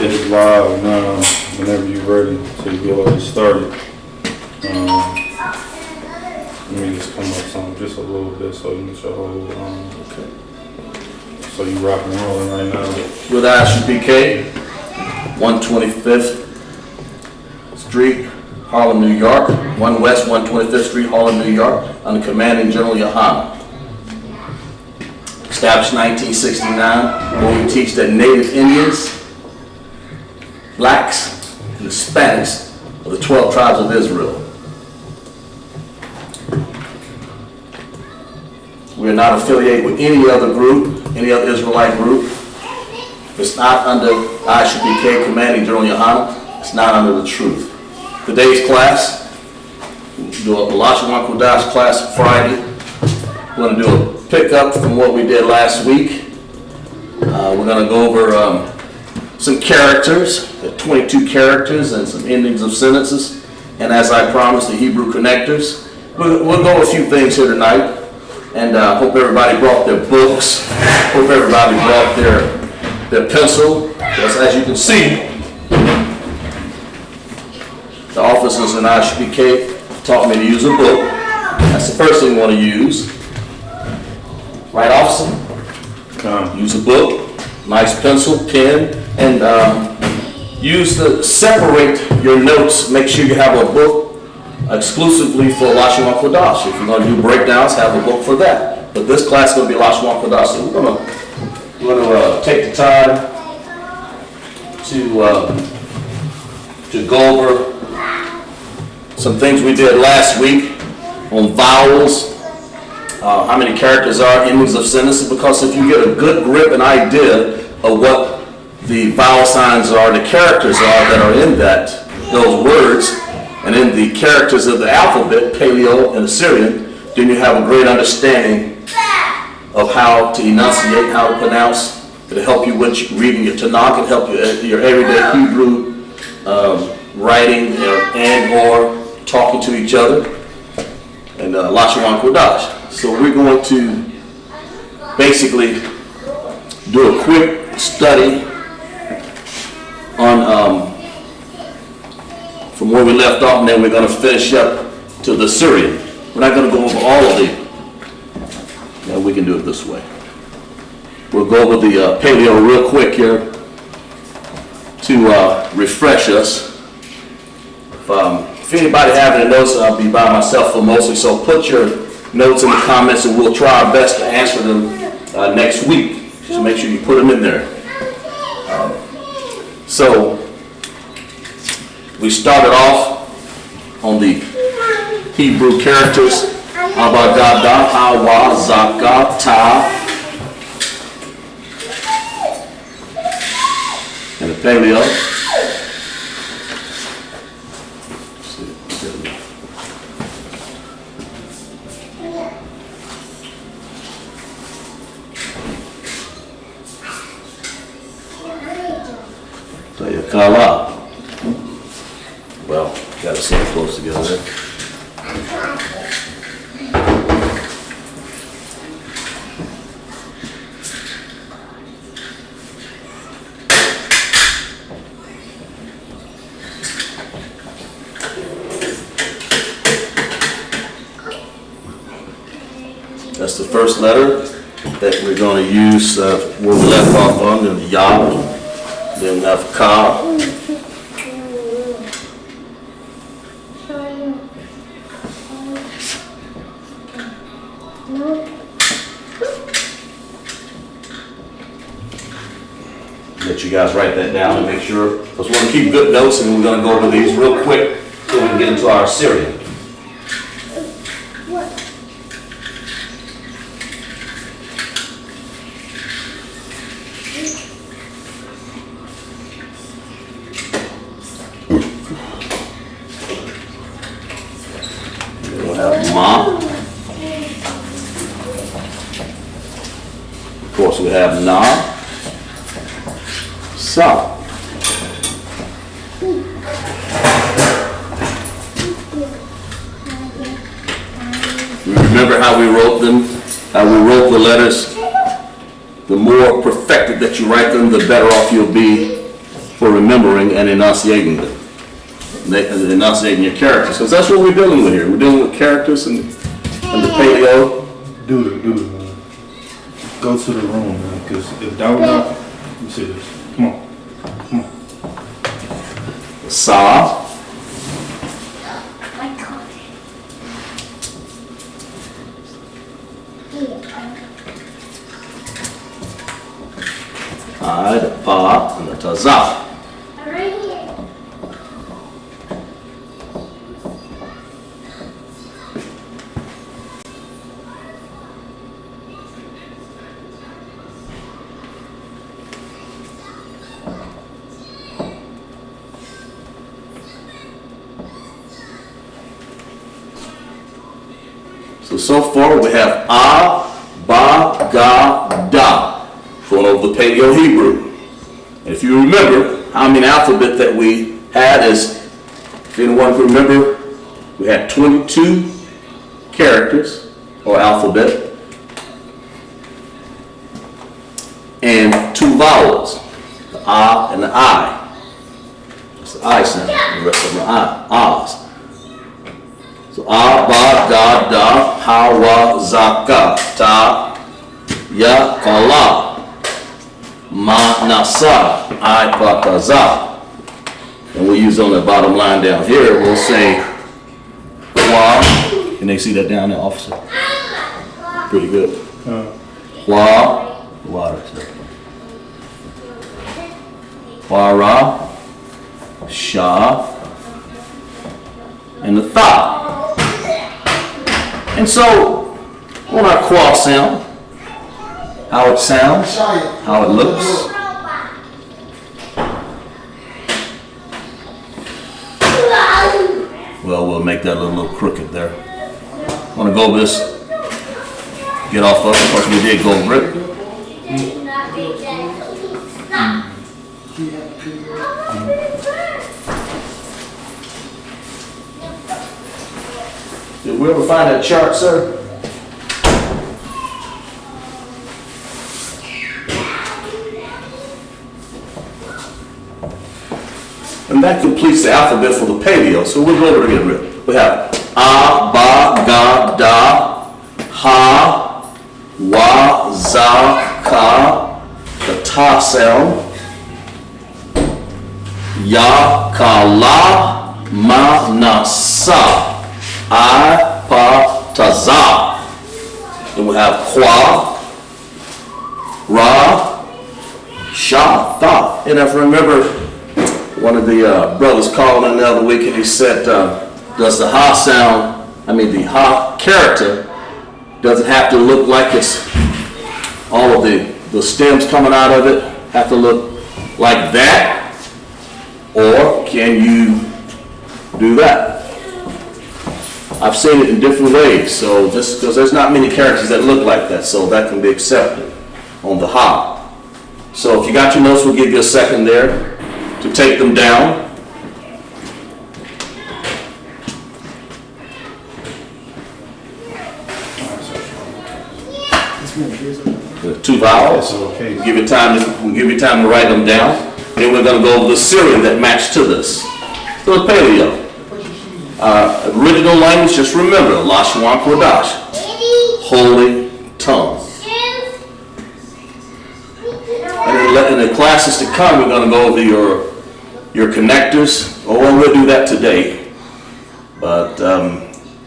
It's live now, whenever you're ready, so you go ahead and start it. Let me just come up some just a little bit so you get your whole, okay. So you rock and rolling right now. With ISUPK, 125th Street, Harlem, New York, 1 West 125th Street, Harlem, New York, under Commanding General Yohana. Established 1969, where we teach that Native Indians, Blacks, and Hispanics are the 12 tribes of Israel. We are not affiliated with any other group, any other Israelite group. It's not under ISUPK Commanding General Yohana. It's not under the truth. Today's class, we'll do a Lashawan Qadash class Friday. We're going to do a pickup from what we did last week. We're going to go over some characters, 22 characters and some endings of sentences. And as I promised, the Hebrew connectors. We'll go over a few things here tonight. And hope everybody brought their books. Hope everybody brought their pencil. Because as you can see, the officers in ISUPK taught me to use a book. That's the first thing you want to use. Right, officer? Use a book, nice pencil, pen, and use to separate your notes. Make sure you have a book exclusively for Lashawan Qadash. If you're going to do breakdowns, have a book for that. But this class is going to be Lashawan Qadash. So we're going to take the time to go over some things we did last week on vowels, how many characters are, endings of sentences, because if you get a good grip and idea of what the vowel signs are, the characters are that are in those words, and in the characters of the alphabet, Paleo and Assyrian, then you have a great understanding of how to enunciate, how to pronounce. It'll help you with reading your Tanakh, it'll help you your everyday Hebrew writing and or talking to each other, and Lashawan Qadash. So we're going to basically do a quick study on from where we left off, and then we're going to finish up to the Syrian. We're not going to go over all of the. We can do it this way. We'll go over the Paleo real quick here to refresh us. If anybody have any notes, I'll be by myself for mostly, so put your notes in the comments and we'll try our best to answer them next week. Just make sure you put them in there. So we started off on the Hebrew characters. Abagada, Hawa, Zaka, Ta, and the Paleo. Kala. Well, got to sit close together there. That's the first letter that we're going to use where we left off on, the Yah. Then we have Ka. Let you guys write that down and make sure, because we want to keep good notes, and we're going to go over these real quick so we can get into our Syrian. We'll have Ma. Of course, we have Na. Sa. Remember how we wrote them? How we wrote the letters? The more perfected that you write them, the better off you'll be for remembering and enunciating them. Enunciating your characters, because that's what we're dealing with here. We're dealing with characters and the paleo. Do it, man. Go to the room, man, because if that was not, let me see this. Come on. Sa. The pa, and the taza. So far we have A, Ba, Ga, Da, going over the Paleo Hebrew. And if you remember how many alphabet that we had is, if anyone can remember, we had 22 characters or alphabet and 2 vowels, the A and the I. That's the I sound, the rest of them are A's. So A, Ba, Ga, Da, Ha, Wa, Zaka, Ta, Ya, Kala, Ma, Nasa, I, Pa, Ta, Za. And we'll use on the bottom line down here, we'll say Wa. Can they see that down there, officer? Pretty good. Wa, water. Wa, Ra, Sha, and the Tha. And so, on our qua sound, how it sounds, how it looks. Well, we'll make that a little crooked there. I want to go over this, get off of it. Of course, we did go over it. Did we ever find that chart, sir? And that completes the alphabet for the paleo. So we'll go over it again. We have A, Ba, Ga, Da, Ha, Wa, Za, Ka, the Ta sound, Ya, Ka, La, Ma, Na, Sa. I, Pa, Ta, Za. Then we have Qua, Ra, Sha, Tha. And if you remember, one of the brothers called in the other week and he said, does the Ha sound, the Ha character, does it have to look like it's all of the stems coming out of it have to look like that? Or can you do that? I've seen it in different ways, so just because there's not many characters that look like that, so that can be accepted on the Ha. So if you got your notes, we'll give you a second there to take them down. The 2 vowels. We'll give you time to write them down. Then we're going to go over the Syrian that matched to this. So the Paleo. Original language, just remember, Lashawan, Qadash, holy tongue. And in the classes to come, we're going to go over your connectors. Well, we'll do that today. But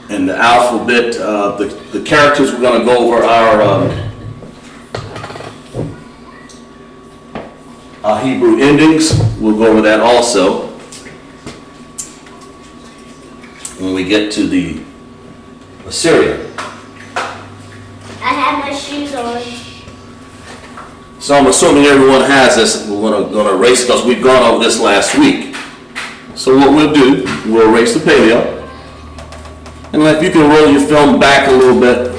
in the alphabet, the characters, we're going to go over our Hebrew endings. We'll go over that also when we get to the Assyrian. I have my shoes on. So I'm assuming everyone has this. We're going to erase because we've gone over this last week. So what we'll do, we'll erase the paleo. And if you can roll your film back a little bit,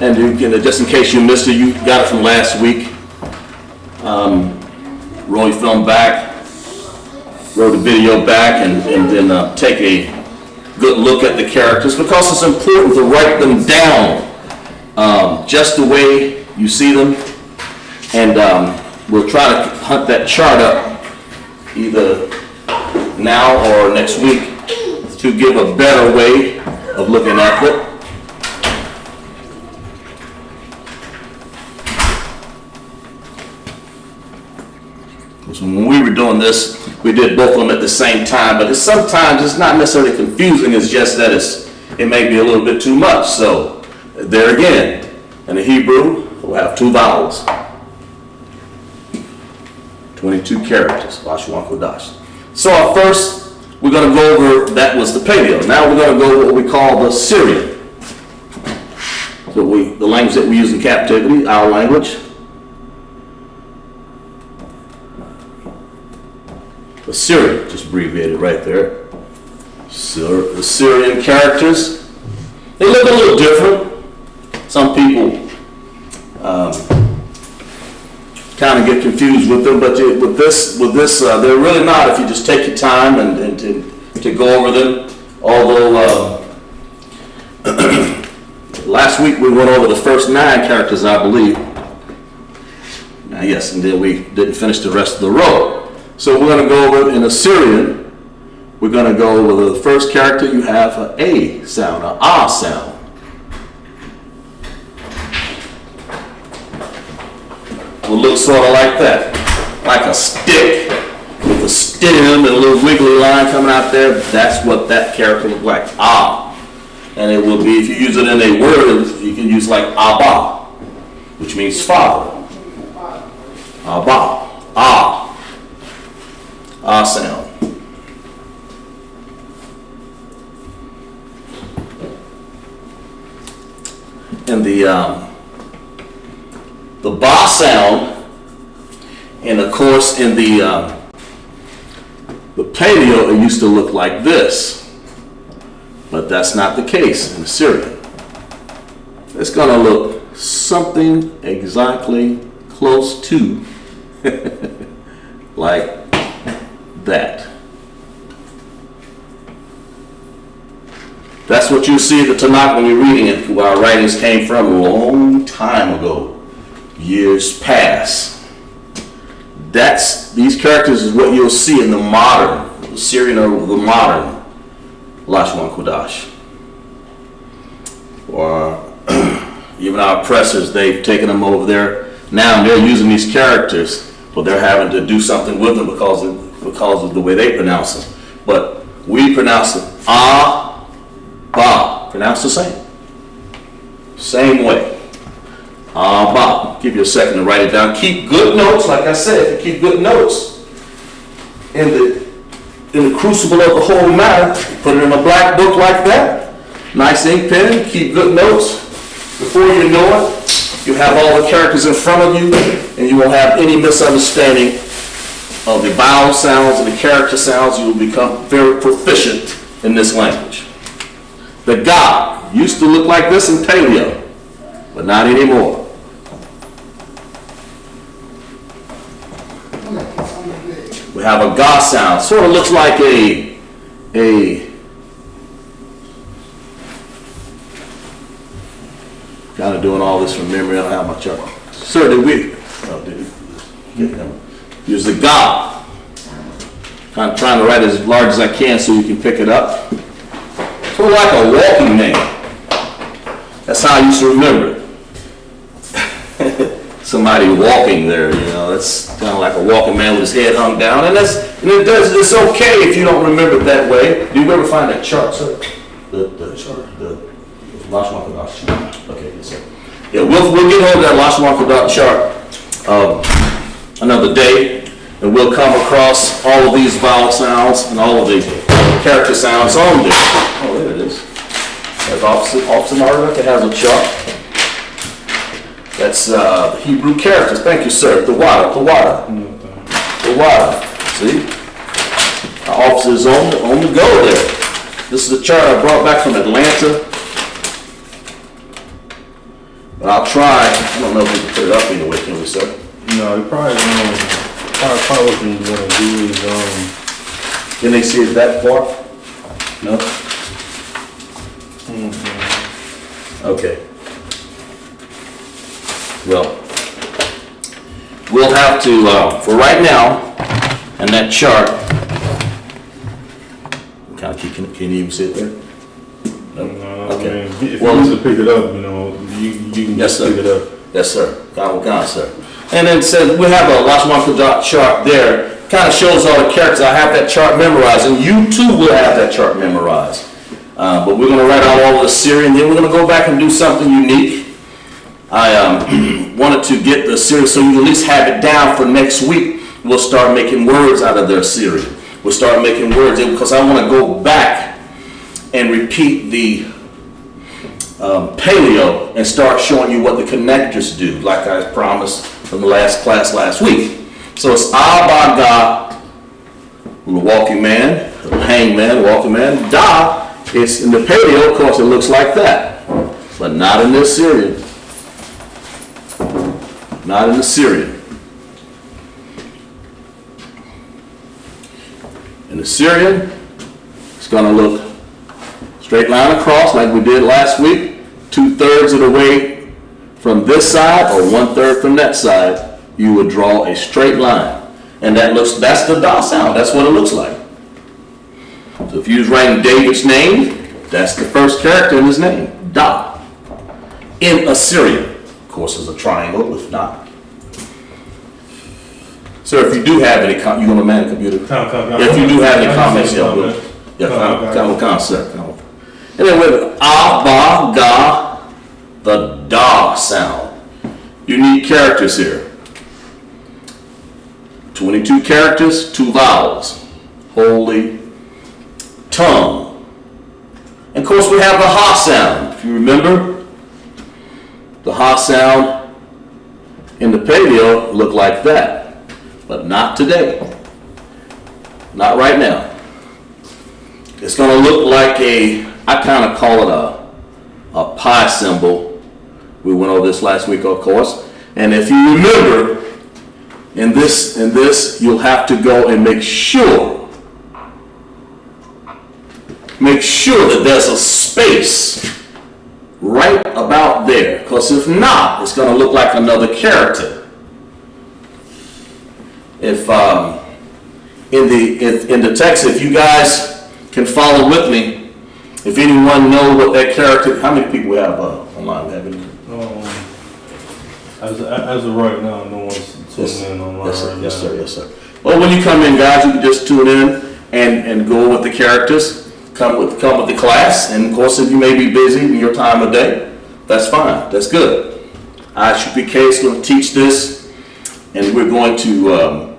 and you can, just in case you missed it, you got it from last week. Roll your film back, roll the video back, and then take a good look at the characters, because it's important to write them down just the way you see them. And we'll try to hunt that chart up either now or next week to give a better way of looking at it. So when we were doing this, we did both of them at the same time, but sometimes it's not necessarily confusing, it's just that it may be a little bit too much. So there again, in the Hebrew, we'll have 2 vowels. 22 characters, Lashawan Qadash. So first, we're going to go over, that was the Paleo. Now we're going to go what we call the Syrian. So the language that we use in captivity, our language. The Syrian, just abbreviated right there. The Syrian characters, they look a little different. Some people kind of get confused with them, but with this, they're really not if you just take your time and to go over them. Although last week we went over the first 9 characters, I believe. Yes, and then we didn't finish the rest of the row. So we're going to go over in Assyrian. We're going to go over the first character. You have an A sound, an Ah sound. Will look sort of like that, like a stick with a stem and a little wiggly line coming out there. That's what that character looks like, Ah. And it will be, if you use it in a word, you can use like Abba, which means father. Abba, Ah. Ah sound. And the Ba sound, and of course in the Paleo, it used to look like this, but that's not the case in Assyrian. It's going to look something exactly close to like that. That's what you see at the Tanakh when you're reading it, where our writings came from a long time ago, years past. These characters is what you'll see in the modern, the Syrian or the modern Lashawan Qadash. Or even our oppressors, they've taken them over there. Now they're using these characters, but they're having to do something with them because of the way they pronounce them. But we pronounce them Ah, Ba, pronounced the same. Same way. Ba. Give you a second to write it down. Keep good notes, like I said, keep good notes. In the crucible of the whole matter, put it in a black book like that. Nice ink pen, keep good notes. Before you know it, you have all the characters in front of you, and you won't have any misunderstanding of the vowel sounds and the character sounds. You will become very proficient in this language. The Ga used to look like this in Paleo, but not anymore. We have a Ga sound. Sort of looks like a kind of doing all this from memory. I don't have my chart. Sir, did we? Oh, did we? Use the Ga. I'm trying to write as large as I can so you can pick it up. Sort of like a walking name. That's how I used to remember it. Somebody walking there, that's kind of like a walking man with his head hung down. And it's okay if you don't remember it that way. Do you ever find that chart, sir? The chart, the Lashawan Qadash chart. Okay, yes, sir. Yeah, we'll get hold of that Lashawan Qadash chart another day, and we'll come across all of these vowel sounds and all of the character sounds on there. Oh, there it is. That's Officer Margaret. It has a chart. That's the Hebrew characters. Thank you, sir. The water. See? Our officer is on the go there. This is a chart I brought back from Atlanta. But I'll try. I don't know if we can put it up anyway, can we, sir? No, you probably what you want to do is Can they see it that far? No? Okay. Well, we'll have to, for right now, And that chart, kind of can you even see it there? No, Okay. I mean, if Well, you need to pick it up, you know, you can Yes, just sir. pick it up. Yes, sir. God, sir. And then says we have a Lashawan chart there. Kind of shows all the characters. I have that chart memorized, and you too will have that chart memorized. But we're going to write out all of the Syrian, then we're going to go back and do something unique. I wanted to get the Syrian so you at least have it down for next week. We'll start making words out of their Syrian. We'll start making words because I want to go back and repeat the paleo and start showing you what the connectors do, like I promised from the last class last week. So it's Abaga, the walking man, the hangman, walking man. Da, it's in the paleo, of course, it looks like that, but not in this Syrian. Not in the Syrian. In the Syrian, it's going to look straight line across like we did last week, 2/3 of the way from this side or 1/3 from that side, you would draw a straight line. And that's the Da sound, that's what it looks like. So if you was writing David's name, that's the first character in his name, Da. In Assyrian, of course, it's a triangle, if not. Sir, if you do have any, you going to man the computer? If you do have any comments, sir. And then with Abba, Ga, the Da sound. Unique characters here. 22 characters, 2 vowels. Holy tongue. And of course we have the Ha sound. If you remember, the Ha sound in the paleo looked like that. But not today. Not right now. It's going to look like I kind of call it a pi symbol. We went over this last week, of course. And if you remember, in this, you'll have to go and make sure that there's a space right about there. Because if not, it's going to look like another character. If in the text, if you guys can follow with me, if anyone know what that character, how many people we have online? As of right now, no one's tuning in online right now. Yes, sir. Well, when you come in, guys, you can just tune in and go with the characters. Come with the class, and of course, if you may be busy in your time of day, that's fine. That's good. I should be Case going to teach this, and we're going to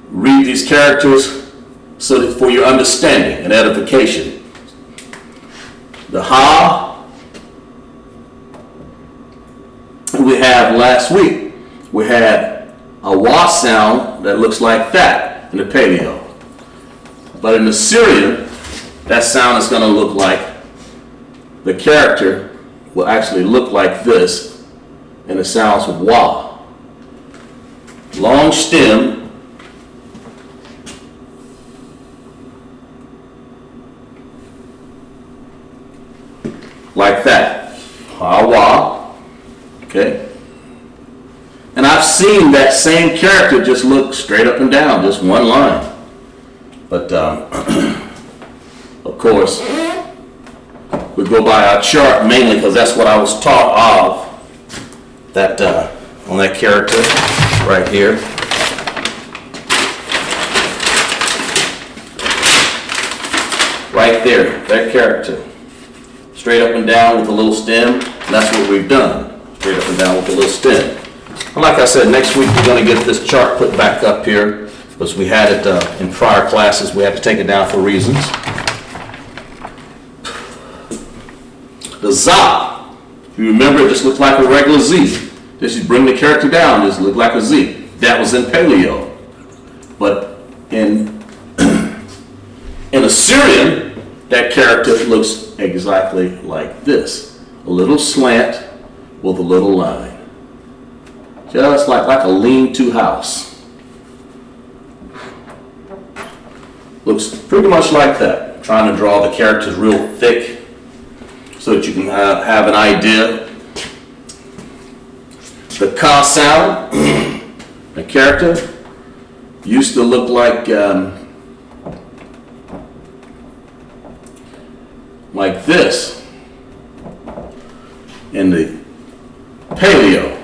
read these characters so that for your understanding and edification. The Ha we had last week, we had a Wa sound that looks like that in the paleo. But in the Syrian, that sound is going to look like, the character will actually look like this, and it sounds Wa. Long stem, like that. Ha-wa. Okay? And I've seen that same character just look straight up and down, just one line. But, of course, we go by our chart mainly because that's what I was taught of. That, on that character right here. Right there, that character. Straight up and down with a little stem, and that's what we've done. Straight up and down with a little stem. And like I said, next week we're going to get this chart put back up here, because we had it in prior classes. We had to take it down for reasons. The Za, if you remember, it just looked like a regular Z. Just you bring the character down, just look like a Z. That was in paleo. But in Assyrian, that character looks exactly like this. A little slant with a little line. Just like a lean-to house. Looks pretty much like that. I'm trying to draw the characters real thick so that you can have an idea. The Ka sound, the character, used to look like this in the Paleo.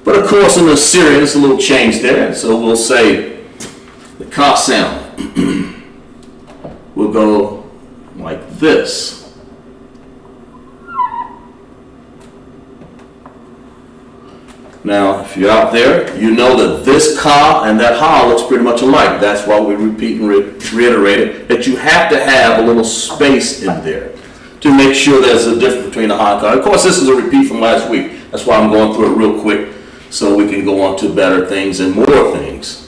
But of course in the Assyrian, it's a little change there. So we'll say the ka sound will go like this. Now, if you're out there, you know that this ka and that ha looks pretty much alike. That's why we repeat and reiterate it, that you have to have a little space in there to make sure there's a difference between the ha and ka. Of course, this is a repeat from last week. That's why I'm going through it real quick so we can go on to better things and more things.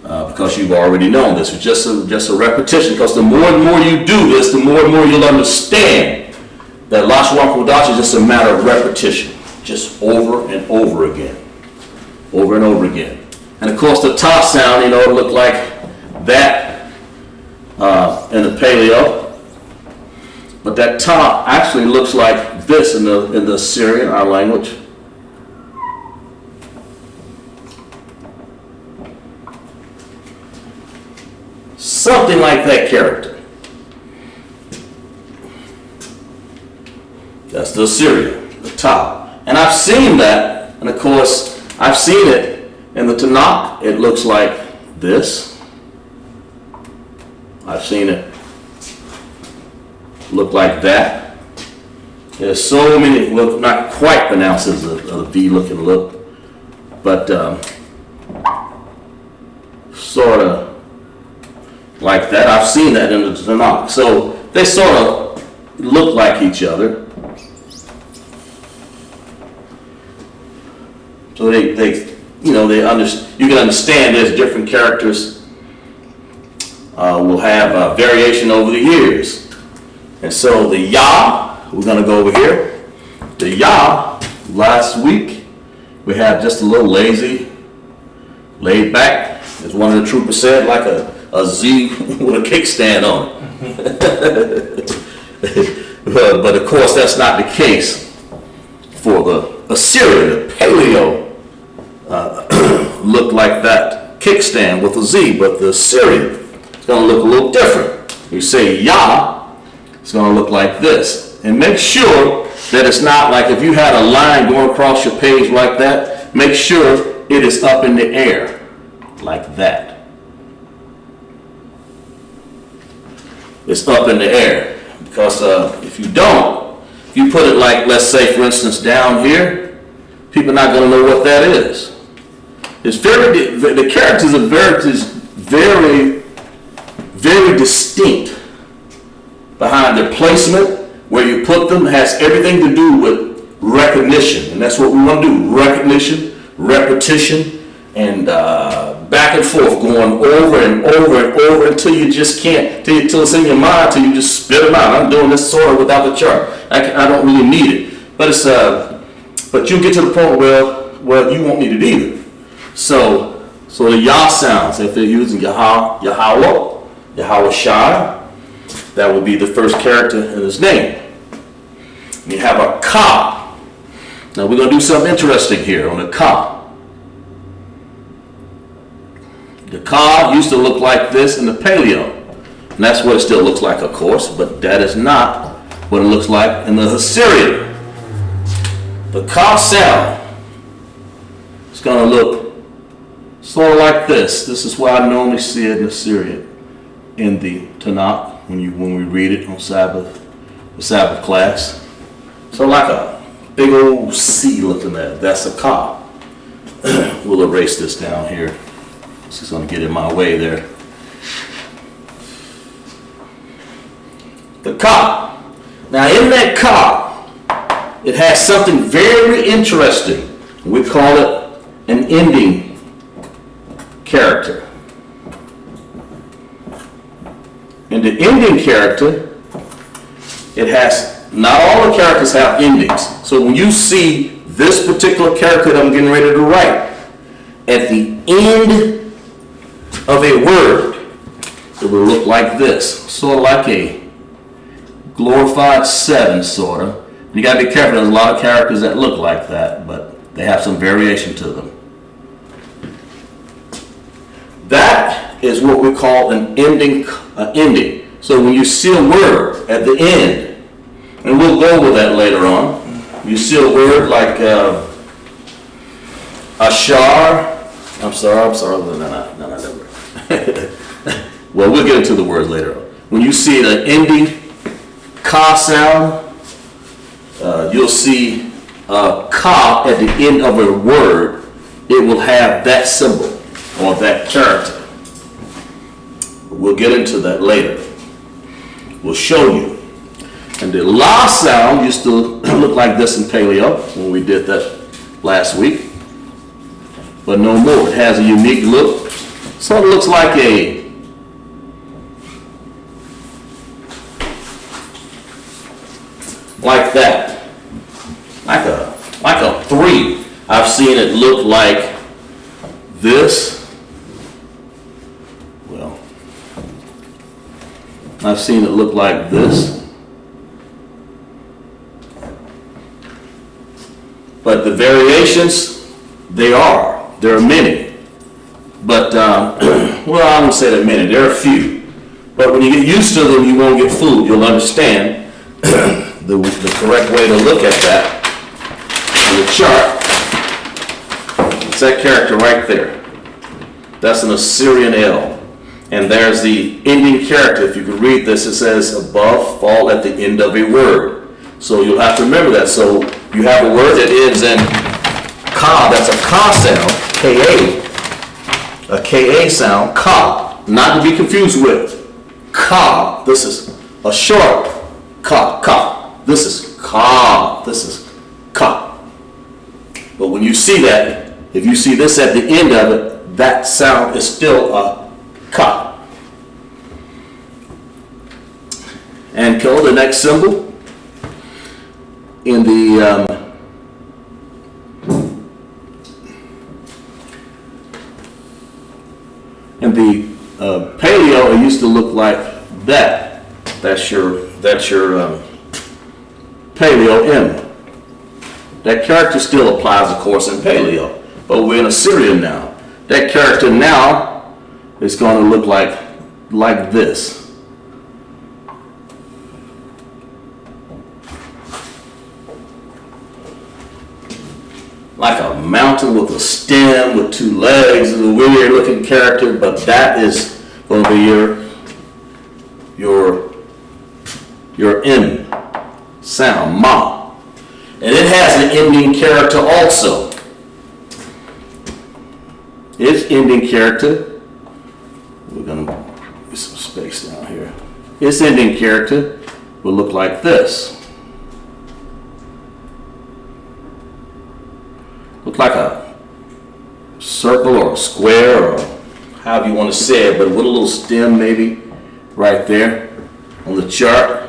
Because you've already known this. It's just a repetition. Because the more and more you do this, the more and more you'll understand that Lashawan Qadash is just a matter of repetition. Just over and over again. Over and over again. And of course the ta sound, it looked like that in the Paleo. But that ta actually looks like this in the Assyrian, our language. Something like that character. That's the Assyrian, the ta. And I've seen that, and of course, I've seen it in the Tanakh. It looks like this. I've seen it look like that. There's so many, well, not quite pronounced as a V-looking look, but sort of like that. I've seen that in the Tanakh. So they sort of look like each other. So they you can understand there's different characters will have variation over the years. And so the Yah, we're going to go over here. The Yah, last week, we had just a little lazy, laid back, as one of the troopers said, like a Z with a kickstand on it. But of course, that's not the case for the Assyrian, the Paleo. Look like that kickstand with a Z, but the Assyrian is going to look a little different. You say Yah, it's going to look like this. And make sure that it's not like if you had a line going across your page like that, make sure it is up in the air like that. It's up in the air. Because if you don't, if you put it like, let's say for instance down here, people are not going to know what that is. It's the characters are very, very distinct behind their placement, where you put them has everything to do with recognition, and that's what we want to do: recognition, repetition, and back and forth, going over and over and over until you just can't, till it's in your mind, till you just spit them out. I'm doing this sort of without the chart. I don't really need it, but but you get to the point where you won't need it either. So the Yah sounds, if they're using Yahweh, Yahweh Shai, that would be the first character in his name. And you have a Ka. Now we're going to do something interesting here on the Ka. The Ka used to look like this in the Paleo. And that's what it still looks like, of course, but that is not what it looks like in the Assyrian. The Ka sound is going to look sort of like this. This is why I normally see it in Assyrian in the Tanakh when we read it on Sabbath, the Sabbath class. So like a big old C looking at. That's a Ka. We'll erase this down here. This is going to get in my way there. The Ka. Now in that Ka, it has something very interesting. We call it an ending character. In the ending character, it has, not all the characters have endings. So when you see this particular character that I'm getting ready to write, at the end of a word, it will look like this. Sort of like a glorified 7, sort of. You got to be careful. There's a lot of characters that look like that, but they have some variation to them. That is what we call an ending. So when you see a word at the end, and we'll go over that later on, you see a word like ashar. I'm sorry. No. Well, we'll get into the words later on. When you see the ending ka sound, you'll see ka at the end of a word. It will have that symbol or that character. We'll get into that later. We'll show you. And the la sound used to look like this in paleo when we did that last week. But no more. It has a unique look. So it looks like that. Like a 3. I've seen it look like this. Well, I've seen it look like this. But the variations, there are many. But, well, I won't say there are many, there are a few. But when you get used to them, you won't get fooled. You'll understand the correct way to look at that on the chart. It's that character right there. That's an Assyrian L. And there's the ending character. If you can read this, it says above, fall at the end of a word. So you'll have to remember that. So you have a word that ends in ka, that's a ka sound, K-A. A K-A sound, ka. Not to be confused with ka. This is a short ka. This is ka. This is ka. But when you see that, if you see this at the end of it, that sound is still a ka. And kill the next symbol in the paleo, it used to look like that. That's your paleo M. That character still applies, of course, in paleo, but we're in Assyrian now. That character now is going to look like this. Like a mountain with a stem with 2 legs. It's a weird looking character, but that is going to be your M sound, ma. And it has an ending character also. Its ending character, we're going to get some space down here. Its ending character will look like this. Look like a circle or a square or however you want to say it, but with a little stem maybe right there on the chart.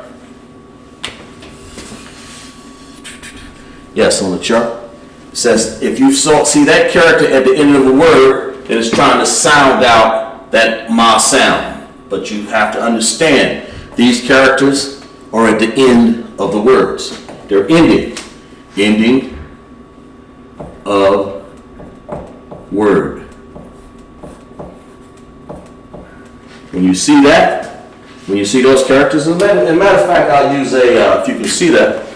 Yes, on the chart. It says if you see that character at the end of the word, it is trying to sound out that ma sound. But you have to understand these characters are at the end of the words. They're ending of word. When you see that, when you see those characters, as a matter of fact, I'll use if you can see that,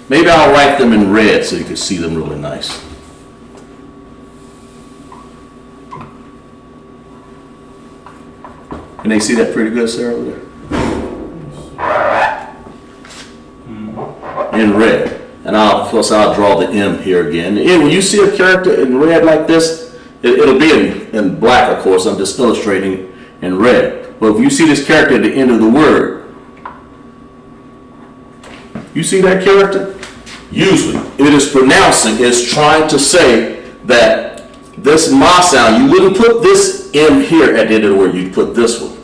maybe I'll write them in red so you can see them really nice. Can they see that pretty good, Sarah, over there? In red. And of course, I'll draw the M here again. And when you see a character in red like this, it'll be in black, of course. I'm just illustrating in red. But if you see this character at the end of the word, you see that character? Usually, it is pronouncing, it's trying to say that this ma sound, you wouldn't put this M here at the end of the word, you'd put this one.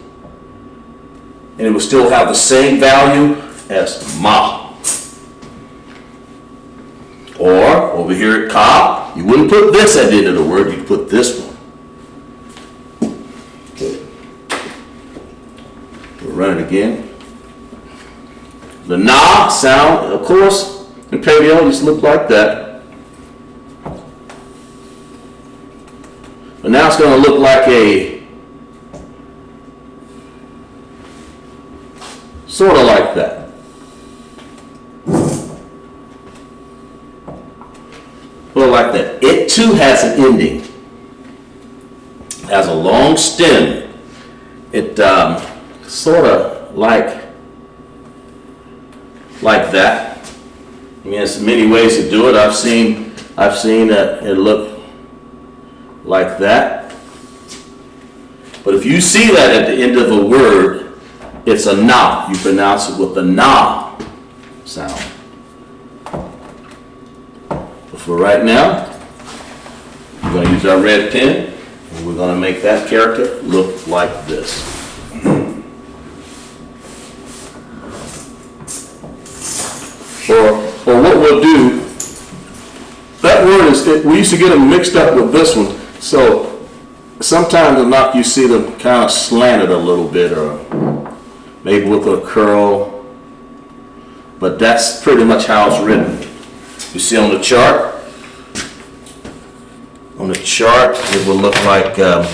And it would still have the same value as ma. Or, over here at ka, you wouldn't put this at the end of the word, you'd put this one. Okay. We'll run it again. The na sound, of course, in paleo, just look like that. But now it's going to look like a, sort of like that. Sort of like that. It too has an ending. It has a long stem. It sort of like that. I mean, there's many ways to do it. I've seen it look like that. But if you see that at the end of a word, it's a na. You pronounce it with the na sound. But for right now, we're going to use our red pen, and we're going to make that character look like this. Or what we'll do, that word is, we used to get them mixed up with this one, so sometimes you see them kind of slanted a little bit, or maybe with a curl, but that's pretty much how it's written. You see on the chart, it will look like that.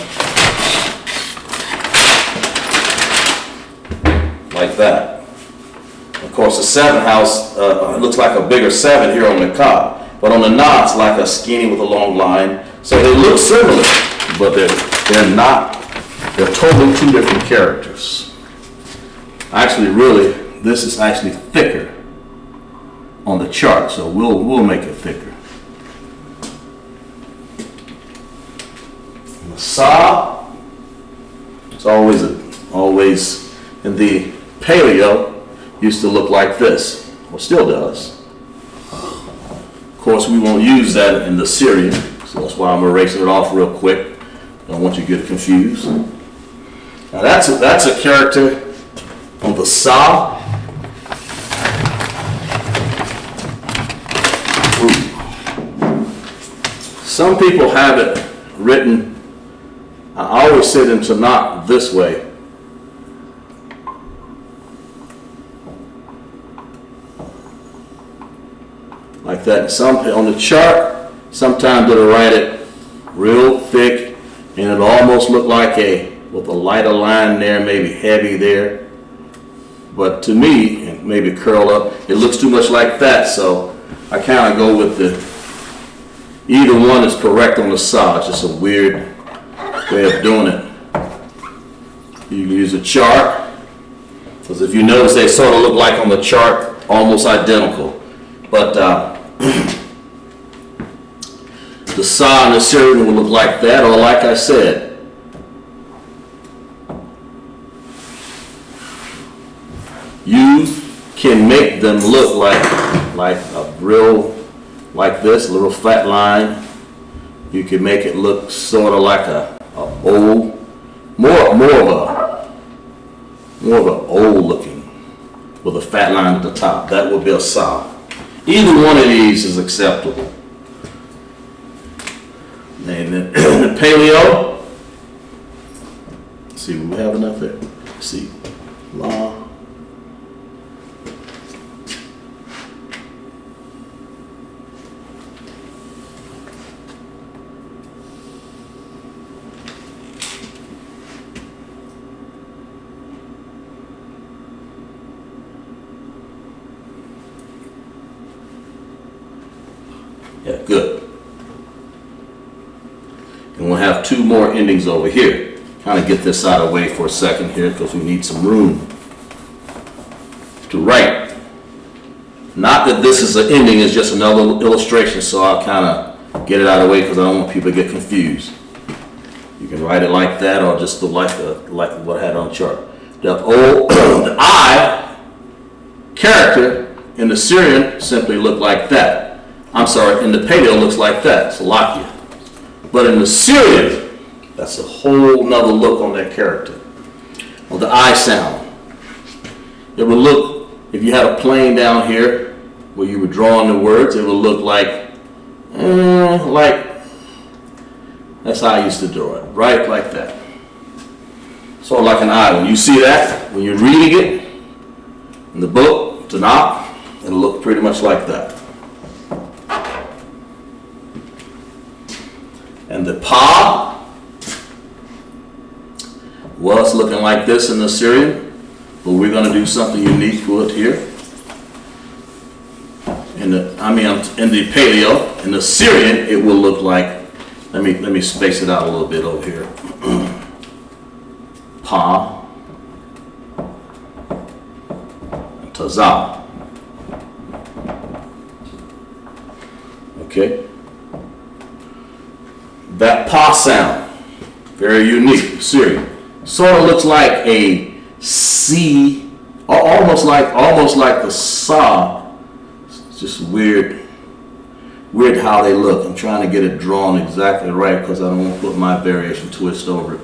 Of course, the 7 house looks like a bigger 7 here on the Ka, but on the Na it's like a skinny with a long line. So they look similar, but they're not. They're totally 2 different characters. Actually, really, this is actually thicker on the chart, so we'll make it thicker. And the Sa, it's always in the Paleo. Used to look like this, or still does. Of course, we won't use that in the Syrian, so that's why I'm erasing it off real quick. Don't want you to get confused. Now that's a character on the Sa. Some people have it written, I always say them to not this way. Like that. On the chart, sometimes it'll write it real thick, and it'll almost look like with a lighter line there, maybe heavy there. But to me, and maybe curl up, it looks too much like that, so I kind of go with either one is correct on the Sa. It's just a weird way of doing it. You can use a chart, because if you notice, they sort of look like on the chart, almost identical. But the Sa and the Syrian will look like that, or like I said, you can make them look like a real, like this, a little flat line. You can make it look sort of like a old, more of an old looking, with a fat line at the top. That would be a Sa. Either one of these is acceptable. And then the Paleo, let's see, we have enough there. Let's see, La. Yeah, good. And we'll have 2 more endings over here. Kind of get this out of the way for a second here, because we need some room to write. Not that this is an ending, it's just another illustration, so I'll kind of get it out of the way because I don't want people to get confused. You can write it like that, or just like what I had on the chart. The I character in the Syrian simply look like that. I'm sorry, in the Paleo looks like that, Salakia. But in the Syrian, that's a whole nother look on that character. On the I sound, it would look, if you had a plane down here where you were drawing the words, it would look like that's how I used to draw it, right like that. Sort of like an I. When you see that, when you're reading it in the book, Tanakh, it'll look pretty much like that. And the Pa Well, it's looking like this in the Syrian, but we're going to do something unique to it here. In the Paleo, in the Syrian, it will look like. Let me space it out a little bit over here. Pa, Tazah. Okay. That pa sound, very unique, Syrian. Sort of looks like a C, or almost like the sa. It's just weird how they look. I'm trying to get it drawn exactly right because I don't want to put my variation twist over it.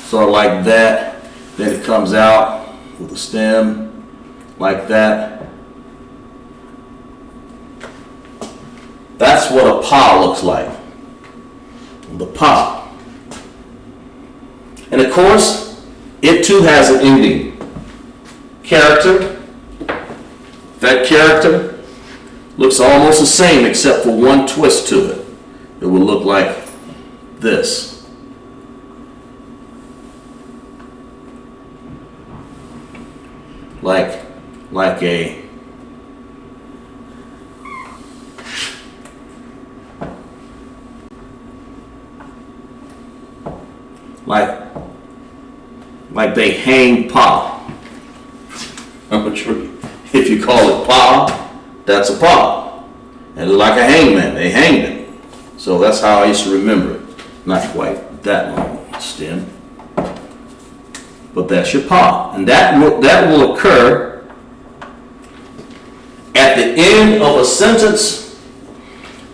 Sort of like that. Then it comes out with a stem like that. That's what a pa looks like. The pa. And of course, it too has an ending. Character. That character looks almost the same except for one twist to it. It will look like this. Like a like they hang pa on a tree. If you call it pa, that's a pa. And it's like a hangman, they hanged him. So that's how I used to remember it. Not quite that long stem, but that's your pa. And that will occur at the end of a sentence.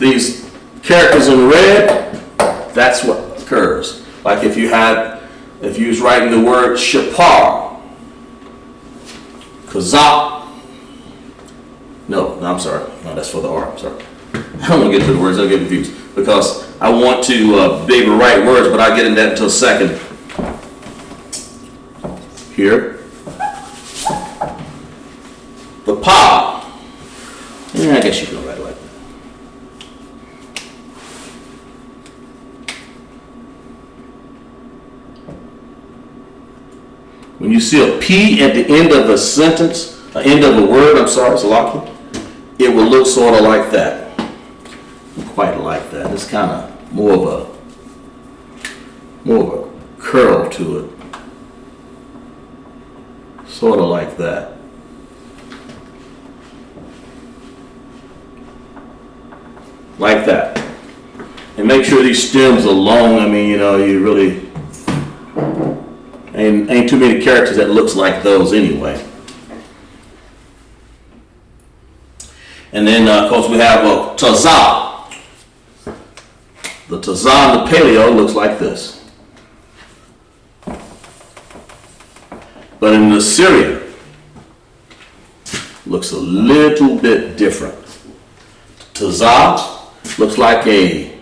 These characters in red, that's what occurs. Like if you was writing the word shapar, kazak. No, I'm sorry. No, that's for the R. I'm sorry. I don't want to get to the words. I'll get confused because I want to be able to write words, but I'll get into that until a second. Here, the pa. Yeah, I guess you can write it like that. When you see a P at the end of a sentence, end of a word, Salaki, it will look sort of like that. Quite like that. It's kind of more of a curl to it. Sort of like that. Like that. And make sure these stems are long. I mean, you really ain't too many characters that looks like those anyway. And then, of course, we have a tazah. The tazah in the Paleo looks like this. But in the Syrian, looks a little bit different. Tazah looks like I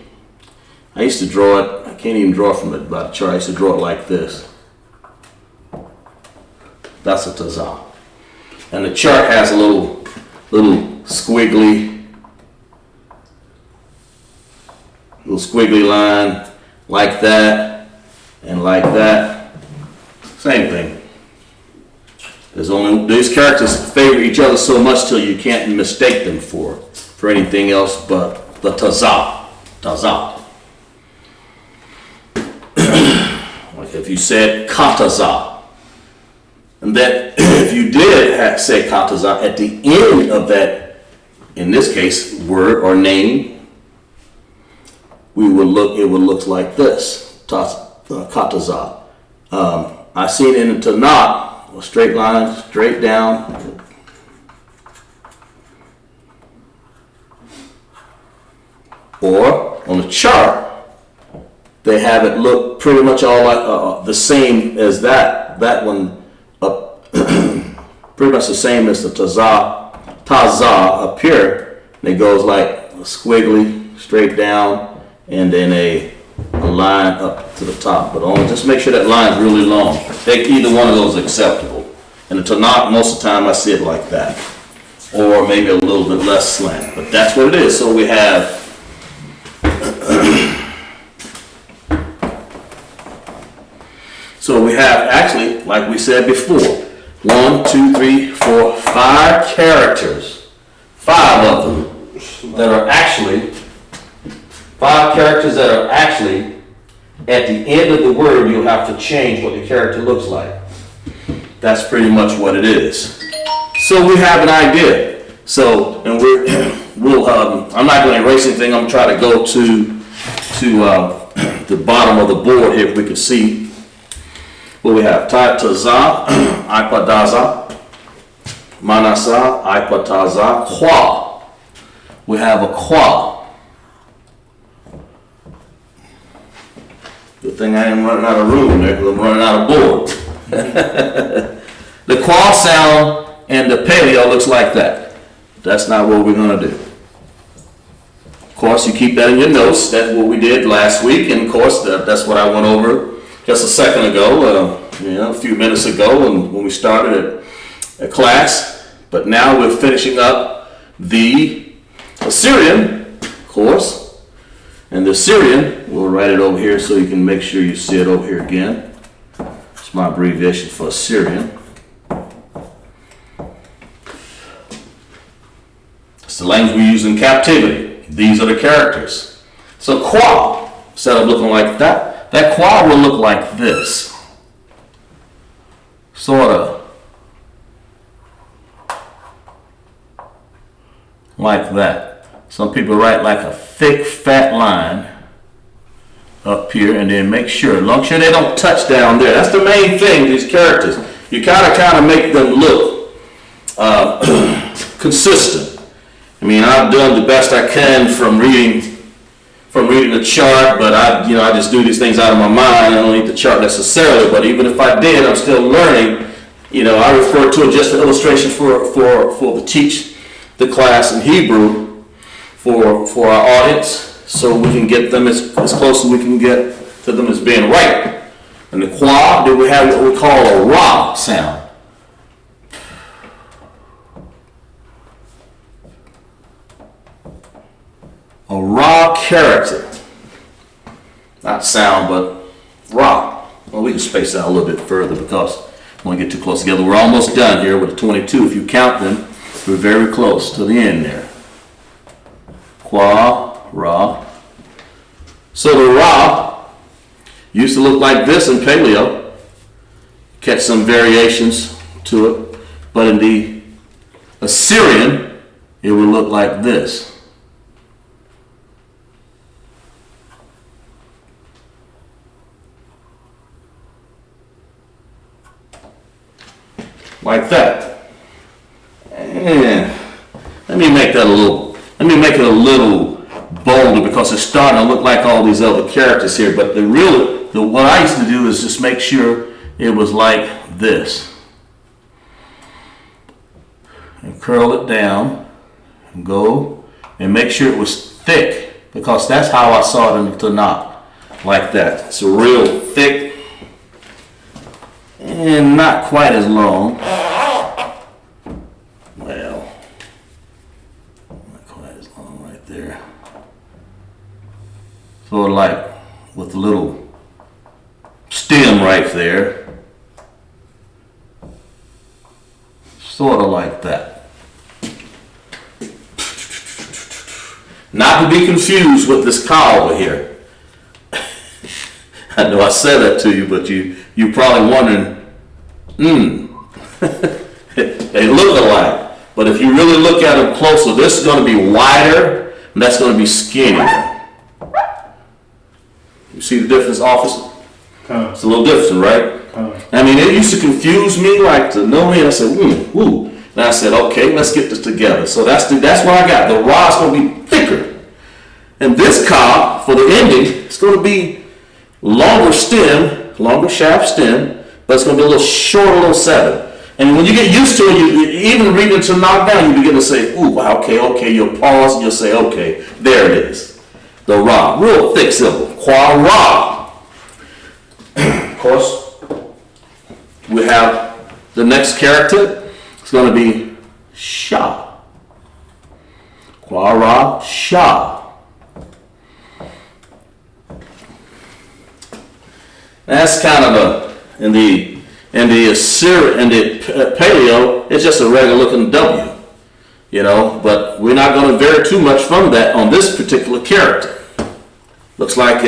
used to draw it, I can't even draw from it by the chart, I used to draw it like this. That's a tazah. And the chart has a little squiggly line like that and like that. Same thing. These characters favor each other so much till you can't mistake them for anything else but the tazah. Like if you said katazah, and that if you did say katazah at the end of that, in this case, word or name, it would look like this, katazah. I seen it in the Tanakh, a straight line, straight down. Or on the chart, they have it look pretty much all like the same as that one, pretty much the same as the tazah up here. And it goes like a squiggly, straight down, and then a line up to the top. But only just make sure that line is really long. Take either one of those acceptable. In the Tanakh, most of the time I see it like that, or maybe a little bit less slant. But that's what it is. So we have. we have actually, like we said before, 1, 2, 3, 4, 5 characters. 5 of them that are actually, 5 characters that are actually, at the end of the word, you'll have to change what the character looks like. That's pretty much what it is. So we have an idea. So, and I'm not going to erase anything. I'm trying to go to the bottom of the board here if we can see what we have. Taza, Ikwadaza, Manasa, Ikwataza, Kwa. We have a Kwa. Good thing I ain't running out of room there because I'm running out of board. The Kwa sound and the paleo looks like that. That's not what we're going to do. Of course, you keep that in your notes. That's what we did last week, and of course, that's what I went over just a second ago, a few minutes ago, and when we started at class. But now we're finishing up the Assyrian course, and the Assyrian, we'll write it over here so you can make sure you see it over here again. It's my abbreviation for Assyrian. It's the language we use in captivity. These are the characters. So Kwa, instead of looking like that Kwa will look like this. Sort of. Like that. Some people write like a thick, fat line up here, and then make sure they don't touch down there. That's the main thing, these characters. You kind of make them look consistent. I mean, I've done the best I can from reading the chart, but I just do these things out of my mind. I don't need the chart necessarily, but even if I did, I'm still learning. I refer to it just for illustration for teach the class in Hebrew for our audience, so we can get them as close as we can get to them as being right. And the Kwa, then we have what we call a Ra sound. A Ra character. Not sound, but Ra. Well, we can space out a little bit further because we don't get too close together. We're almost done here with the 22. If you count them, we're very close to the end there. Kwa, Ra. So the Ra used to look like this in Paleo. Catch some variations to it. But in the Assyrian, it would look like this. Like that. And let me make it a little bolder because it's starting to look like all these other characters here. But what I used to do is just make sure it was like this. And curl it down and go and make sure it was thick because that's how I saw it in the Tanakh. Like that. It's a real thick and not quite as long. Well, not quite as long right there. Sort of like with a little stem right there. Sort of like that. Not to be confused with this cow over here. I know I said that to you, but you're probably wondering, they look alike. But if you really look at them closer, this is going to be wider and that's going to be skinnier. You see the difference, officer? It's a little different, right? I mean, it used to confuse me, like to know me, and I said, ooh. And I said, okay, let's get this together. So that's what I got. The Ra is going to be thicker. And this cob, for the ending, it's going to be longer shaft stem, but it's going to be a little shorter, little 7. And when you get used to it, you even reading it to knock down, you begin to say, ooh, okay, you'll pause and you'll say, okay, there it is. The Ra, real thick syllable, Kwa Ra. Of course, we have the next character, it's going to be Sha. Kwa Ra, Sha. That's kind of In the paleo, it's just a regular looking W, you know, but we're not going to vary too much from that on this particular character. Looks like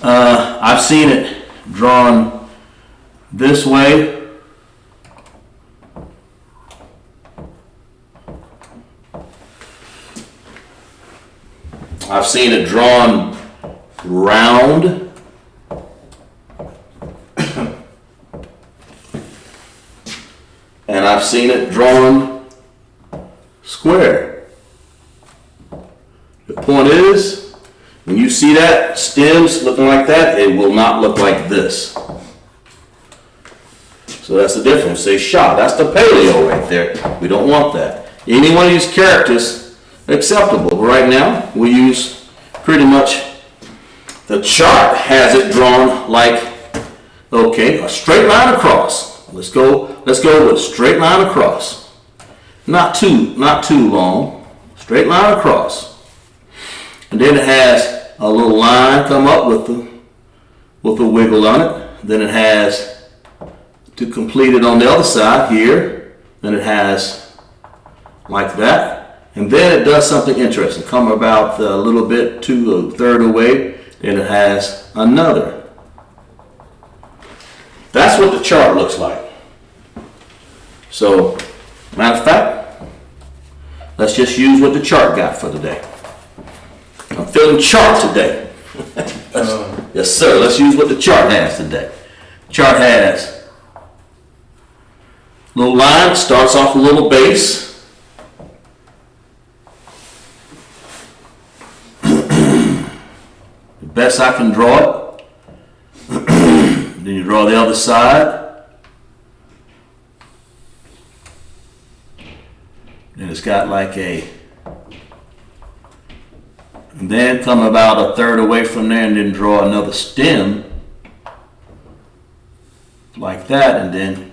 I've seen it drawn this way. I've seen it drawn round. And I've seen it drawn square. The point is, when you see that stems looking like that, it will not look like this. So that's the difference. Say shot. That's the paleo right there. We don't want that. Any one of these characters, acceptable. But right now, we use pretty much, the chart has it drawn like, okay, a straight line across. Let's go with a straight line across. Not too long. Straight line across. And then it has a little line come up with the wiggle on it. Then it has to complete it on the other side here. Then it has like that. And then it does something interesting. Come about a little bit to a third away. Then it has another. That's what the chart looks like. So, matter of fact, let's just use what the chart got for today. I'm feeling chart today. Yes, sir. Let's use what the chart has today. Chart has a little line, starts off a little base. The best I can draw it. Then you draw the other side. And it's got like and then come about a third away from there and then draw another stem like that, and then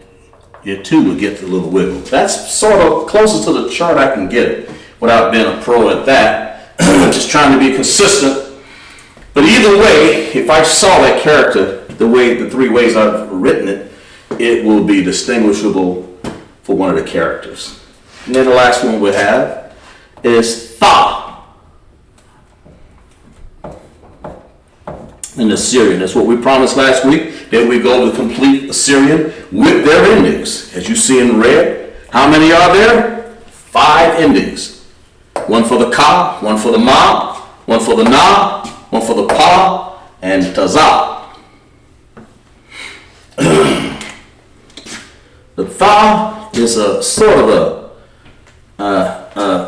it too will get the little wiggle. That's sort of closest to the chart I can get it without being a pro at that. Just trying to be consistent. But either way, if I saw that character the three ways I've written it, it will be distinguishable for one of the characters. And then the last one we have is Tha. In the Assyrian. That's what we promised last week, that we go to complete Assyrian with their endings. As you see in red, how many are there? 5 endings. One for the Ka, one for the Ma, one for the Na, one for the Pa, and Tazah. The Tha is a sort of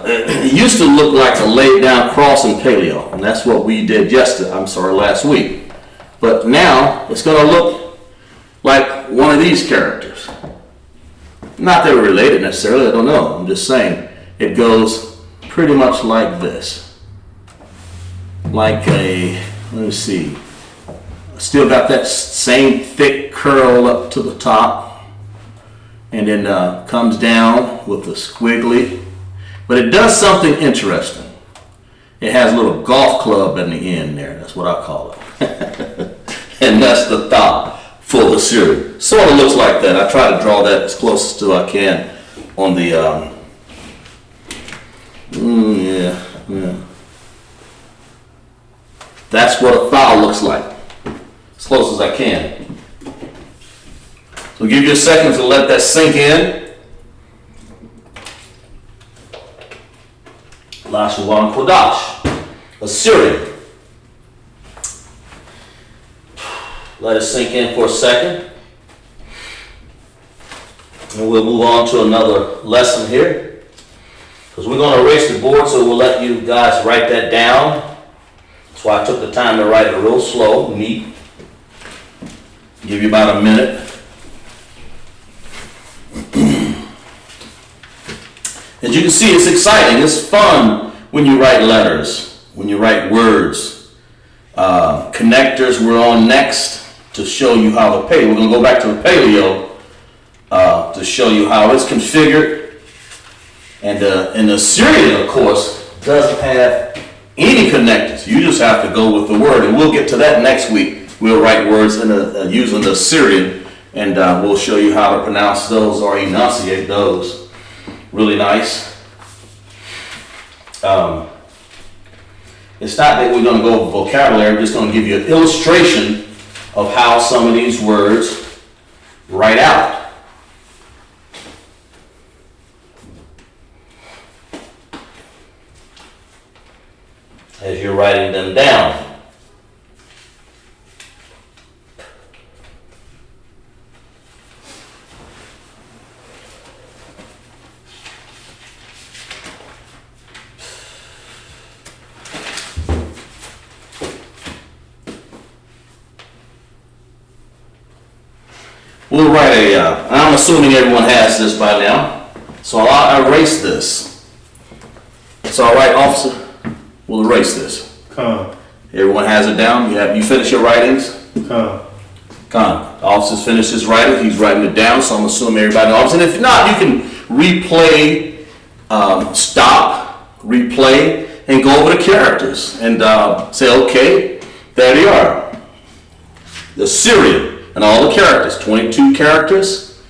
it used to look like a laid down cross in paleo, and that's what we did last week. But now it's going to look like one of these characters. Not that they're related necessarily, I don't know. I'm just saying it goes pretty much like this. Like let me see. Still got that same thick curl up to the top. And then comes down with the squiggly. But it does something interesting. It has a little golf club in the end there. That's what I call it. And that's the Tha for the Assyrian. Sort of looks like that. I try to draw that as close as I can on the, yeah. That's what a Tha looks like. As close as I can. So give you a second to let that sink in. Lashawan Qadash, Assyrian. Let it sink in for a second. And we'll move on to another lesson here. Because we're going to erase the board, so we'll let you guys write that down. That's why I took the time to write it real slow, neat. Give you about a minute. As you can see, it's exciting. It's fun when you write letters, when you write words. Connectors we're on next to show you how the paleo. We're going to go back to the paleo to show you how it's configured. And the Assyrian, of course, doesn't have any connectors. You just have to go with the word, and we'll get to that next week we'll write words in using the Syrian, and we'll show you how to pronounce those or enunciate those. Really nice. It's not that we're going to go over vocabulary, we're just going to give you an illustration of how some of these words write out. As you're writing them down. We'll write and I'm assuming everyone has this by now, so I'll erase this. It's all right, officer? We'll erase this. Con. Everyone has it down? You finished your writings? Con. The officer's finished his writing. He's writing it down, so I'm assuming everybody knows. And if not, you can replay, stop, replay, and go over the characters and say, okay, there they are. The Syrian and all the characters, 22 characters,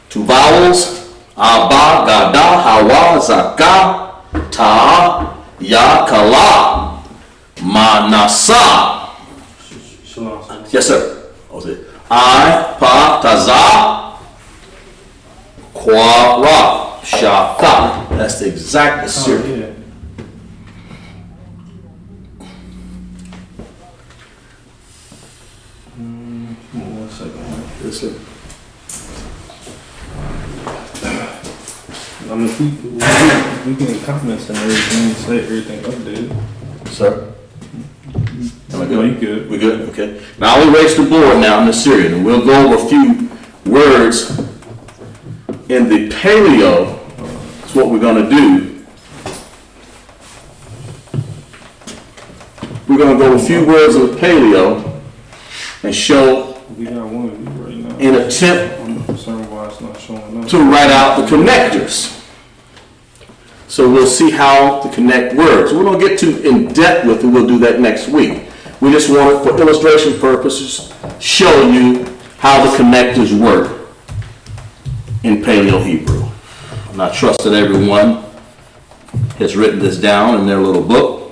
2 vowels, Aba, Gada, Hawa, Zaka, Ta, Ya, Kala, Manasa. Yes, sir. What was it? I, Pa, Taza, Kwa, Ra, Shaka. That's the exact Syrian. Yeah. One second. Yes, sir. I mean, we can comments and everything, say everything updated. Sir? Am I No, you good. We good? Okay. Now I'll erase the board now in the Syrian, and we'll go over a few words in the Paleo. That's what we're going to do. We're going to go over a few words of the Paleo and show We got one of you right now. an attempt I'm concerned why it's not showing up. to write out the connectors. So we'll see how to connect words. We won't get too in depth with it. We'll do that next week. We just want it for illustration purposes, show you how the connectors work in Paleo Hebrew. And I trust that everyone has written this down in their little book.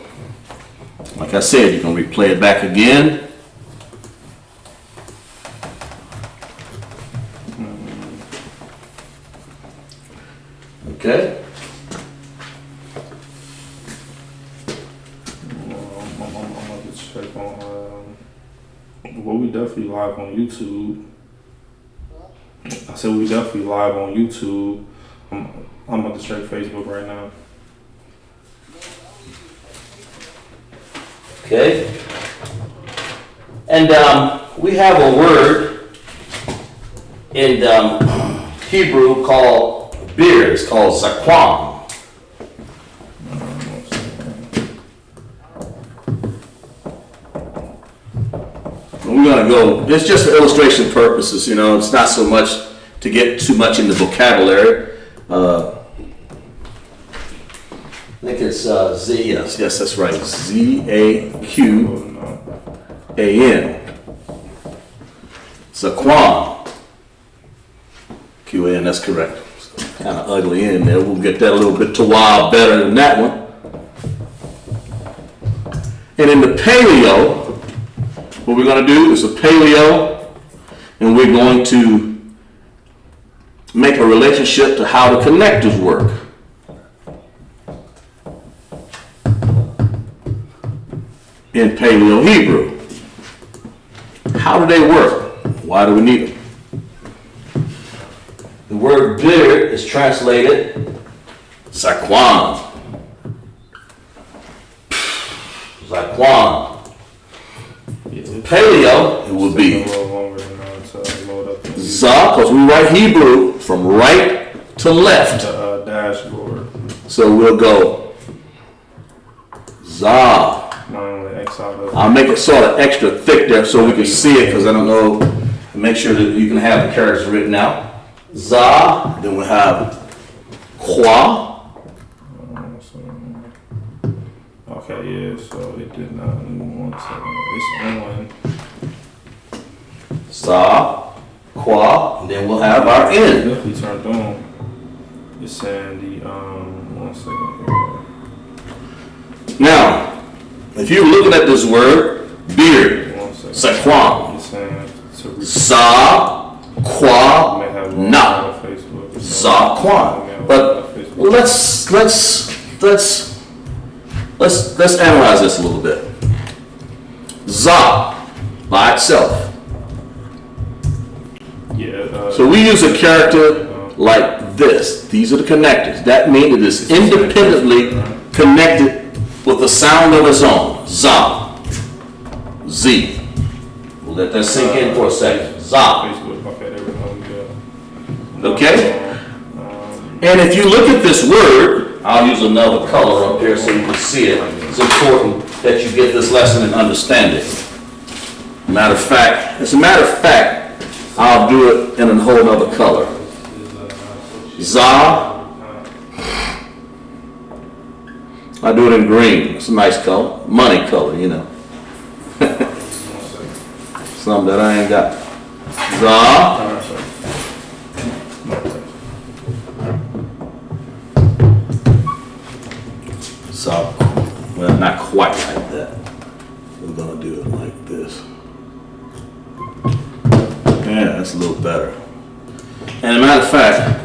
Like I said, you can replay it back again. Okay. I'm gonna just check on. Well, we definitely live on YouTube. I said we definitely live on YouTube. I'm about to check Facebook right now. Okay. And we have a word in Hebrew called beer. It's called zaquam. We're going to go, it's just for illustration purposes, you know, it's not so much to get too much into vocabulary. I think it's Z, yes, that's right, Z-A-Q-A-N. Zaquam. Q-A-N, that's correct. Kind of ugly in there. We'll get that a little bit wild better than that one. And in the Paleo, what we're going to do is a Paleo, and we're going to make a relationship to how the connectors work. In Paleo Hebrew. How do they work? Why do we need them? The word bir is translated zaquam. Zaquam. Paleo, it would be za, because we write Hebrew from right to left. The dashboard. So we'll go za. I'll make it sort of extra thick there so we can see it, because I don't know. Make sure that you can have the characters written out. Za, then we have Kwa. Okay, yeah, so it did not. One second. It's on. Za, Qua, and then we'll have our N. Definitely turned on. It's saying the 1 second here. Now, if you're looking at this word, beard, 1 second. Saquon, It's saying to Za, Qua, may have Na, on Facebook. Za, Quan. But let's analyze this a little bit. Za, by itself. Yeah. So we use a character like this. These are the connectors. That means it is independently connected with the sound of its own. Za. Z. We'll let that sink in for a second. Za. Facebook. Okay, there we go. Yeah. Okay? And if you look at this word, I'll use another color up here so you can see it. It's important that you get this lesson and understand it. As a matter of fact, I'll do it in a whole other color. Za. I do it in green. It's a nice color. Money color, you know. Something that I ain't got. Za. So, well, not quite like that. We're gonna do it like this. Yeah, that's a little better. And as a matter of fact,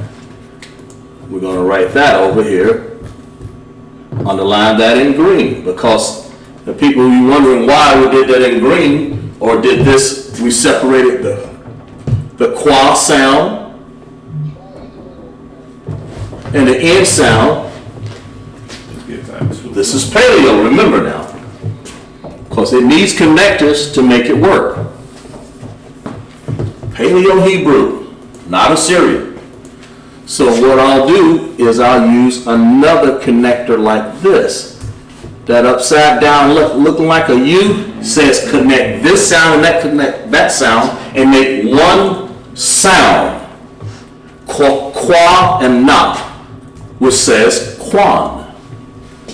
we're gonna write that over here, underline that in green, because the people who are wondering why we did that in green, or did this, we separated the qua sound and the N sound. This is paleo, remember now, because it needs connectors to make it work. Paleo Hebrew, not Assyrian. So what I'll do is I'll use another connector like this. That upside down looking like a U says connect this sound and that connect that sound and make one sound. Qua and na, which says quan.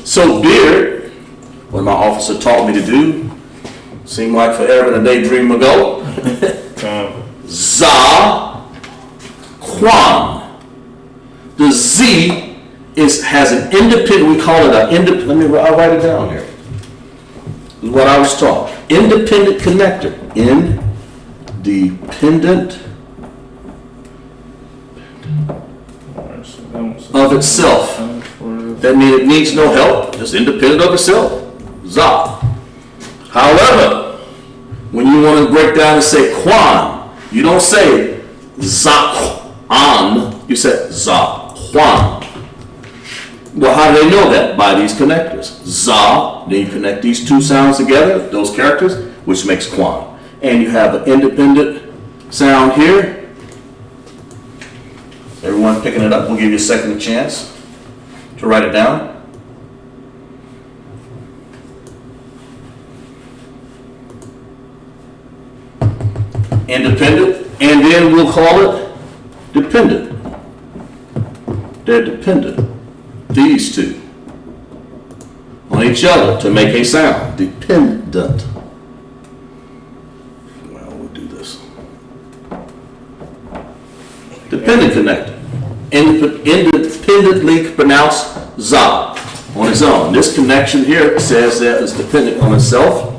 So beard, what my officer taught me to do, seemed like forever and a daydream ago. Za, Quan. The Z has an independent, we call it an independent, I'll write it down here. This is what I was taught. Independent connector. Independent of itself. That means it needs no help, just independent of itself. Za. However, when you want to break down and say Quan, you don't say Za-Quan, you say Za-Quan. Well, how do they know that? By these connectors. Za, then you connect these two sounds together, those characters, which makes Quan. And you have an independent sound here. Everyone picking it up, we'll give you a second chance to write it down. Independent, and then we'll call it dependent. They're dependent, these two, on each other to make a sound. Dependent. Well, we'll do this. Dependent connector. Independently pronounced za on its own. This connection here says that it's dependent on itself.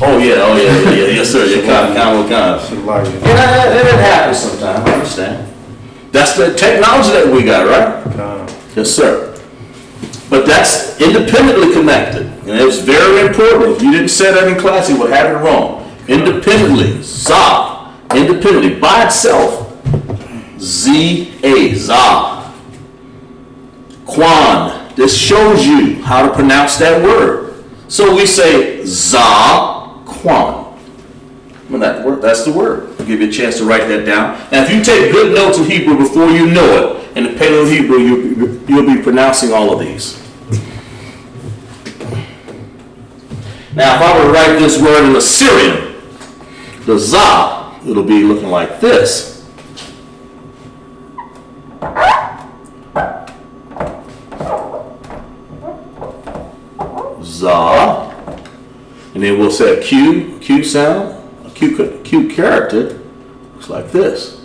Oh yeah, yes sir, you kind of. And it happens sometimes, I understand. That's the technology that we got, right? Yes sir. But that's independently connected, and it's very important. If you didn't say that in class, you would have it wrong. Independently, za, independently, by itself, Z-A, za. Quan, this shows you how to pronounce that word. So we say za, quan. Well, that's the word. I'll give you a chance to write that down. And if you take good notes in Hebrew before you know it, in the Paleo Hebrew, you'll be pronouncing all of these. Now, if I were to write this word in Assyrian, the za, it'll be looking like this. za. And then we'll say a Q sound, a Q character, looks like this.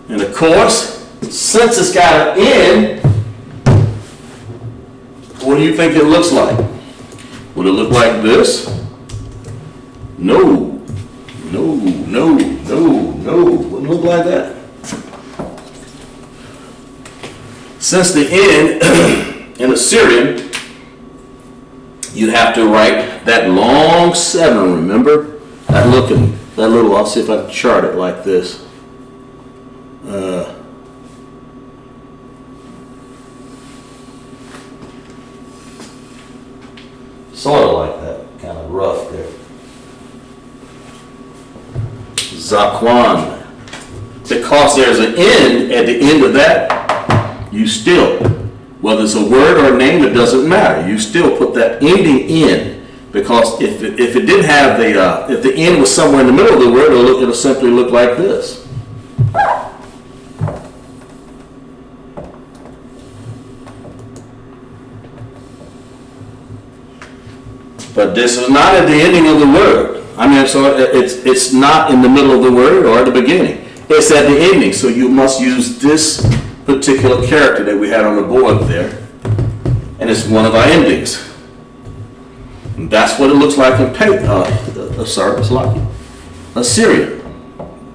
And of course, since it's got an N, what do you think it looks like? Would it look like this? No. Wouldn't look like that. Since the N in Assyrian, you have to write that long 7, remember? That little, I'll see if I can chart it like this. Sort of like that, kind of rough there. Zakwan. Because there's an N at the end of that, you still, whether it's a word or a name, it doesn't matter. You still put that ending in, because if it didn't have if the N was somewhere in the middle of the word, it'll simply look like this. But this is not at the ending of the word. I mean, so it's not in the middle of the word or at the beginning. It's at the ending. So you must use this particular character that we had on the board there. And it's one of our endings. And that's what it looks like in Assyrian.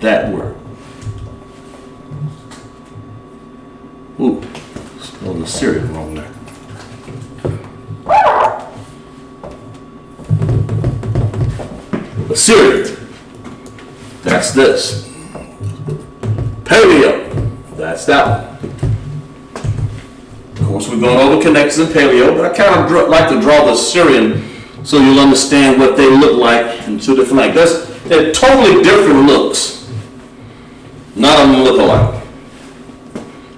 That word. Ooh, spelled Assyrian wrong there. Assyrian, that's this. Paleo, that's that one. Of course, we're going over connectors and paleo, but I kind of like to draw the Assyrian so you'll understand what they look like in 2 different languages. They're totally different looks. None of them look alike.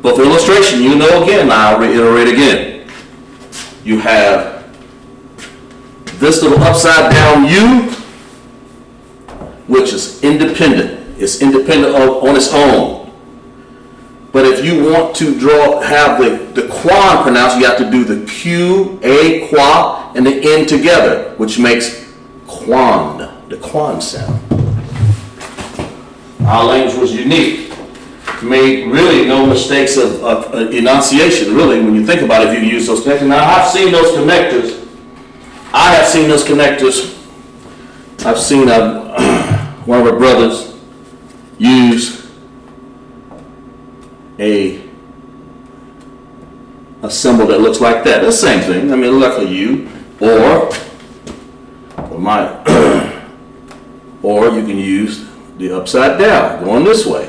But for illustration, you know again, I'll reiterate again. You have this little upside down U, which is independent. It's independent on its own. But if you want to have the quan pronounced, you have to do the Q, A, qua, and the N together, which makes quan, the quan sound. Our language was unique. Made really no mistakes of enunciation, really, when you think about it, if you use those connectors. Now, I've seen those connectors. I have seen those connectors. I've seen one of our brothers use a symbol that looks like that. The same thing. I mean, it looks like a U, or you can use the upside down, going this way.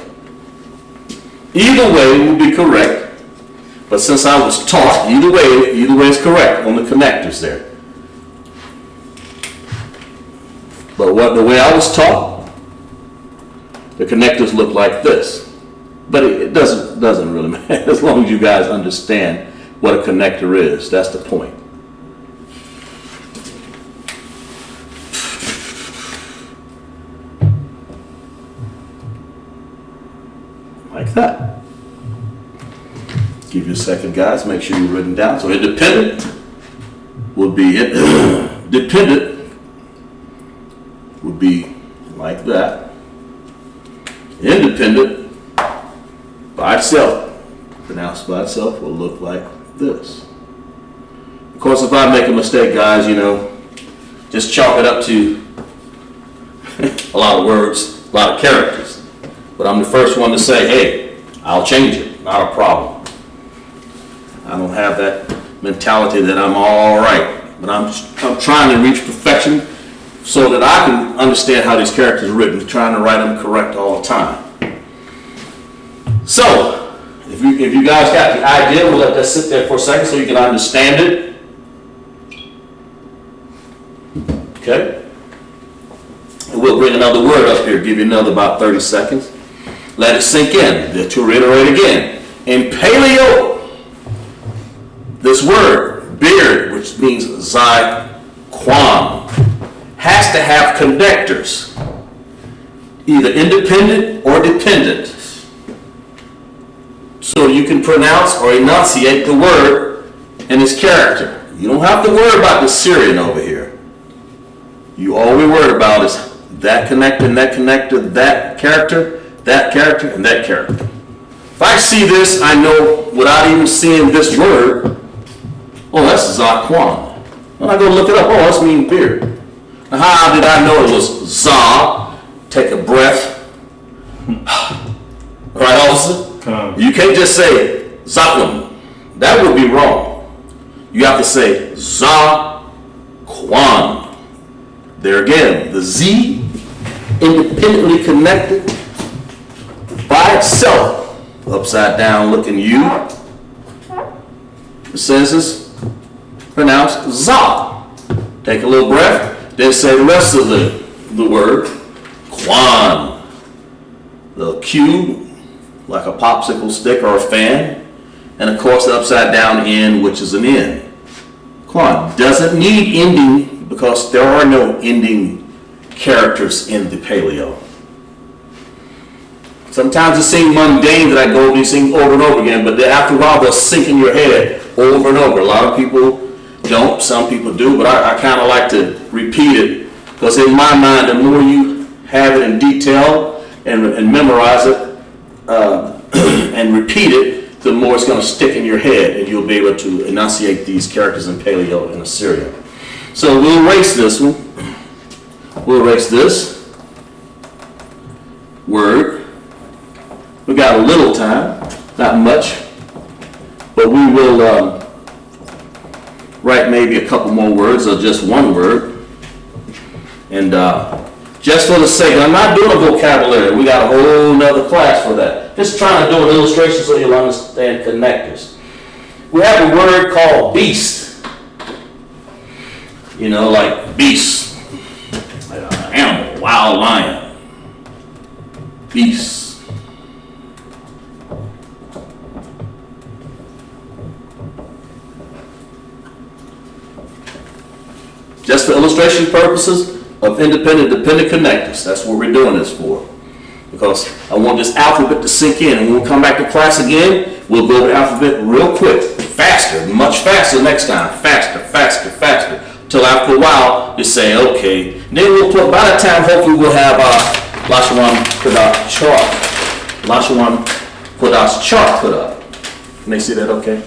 Either way will be correct, but since I was taught, either way is correct on the connectors there. But the way I was taught, the connectors look like this. But it doesn't really matter as long as you guys understand what a connector is. That's the point. Like that. Give you a second, guys. Make sure you're written down. So independent would be dependent would be like that. Independent by itself, pronounced by itself, will look like this. Of course, if I make a mistake, guys, just chalk it up to a lot of words, a lot of characters. But I'm the first one to say, hey, I'll change it, not a problem. I don't have that mentality that I'm all right, but I'm trying to reach perfection so that I can understand how these characters are written, trying to write them correct all the time. So, if you guys got the idea, we'll let that sit there for a second so you can understand it. Okay? And we'll bring another word up here, give you another about 30 seconds. Let it sink in. To reiterate again, in Paleo, this word, beard, which means Zy-Quan, has to have connectors, either independent or dependent. you can pronounce or enunciate the word and its character. You don't have to worry about the Syrian over here. You all we worry about is that connector and that connector, that character, and that character. If I see this, I know without even seeing this word, oh, that's Zaquan. When I go look it up, oh, that's mean beard. Now, how did I know it was Za? Take a breath. Right, officer? You can't just say Zaquan. That would be wrong. You have to say Zaquan. There again, the Z independently connected by itself, upside down looking U. It says it's pronounced Za. Take a little breath, then say the rest of the word, Quan. The Q, like a popsicle stick or a fan, and of course the upside down N, which is an N. Quan doesn't need ending because there are no ending characters in the paleo. Sometimes it seems mundane that I go over these things over and over again, but then after a while they'll sink in your head over and over. A lot of people don't, some people do, but I kind of like to repeat it because in my mind, the more you have it in detail and memorize it and repeat it, the more it's going to stick in your head and you'll be able to enunciate these characters in Paleo and Assyrian. So we'll erase this one. We'll erase this word. We got a little time, not much, but we will write maybe a couple more words or just one word. And just for the sake, I'm not doing a vocabulary. We got a whole nother class for that. Just trying to do an illustration so you'll understand connectors. We have a word called beast. You know, like beast, like an animal, wild lion, beast. Just for illustration purposes of independent dependent connectors. That's what we're doing this for. Because I want this alphabet to sink in. And when we come back to class again, we'll go over the alphabet real quick, faster, much faster next time. Faster, faster, faster. Till after a while, you say, okay. And then we'll put, by that time, hopefully we'll have Lashawan Qadash chart. Lashawan Qadash chart put up. Can they see that okay?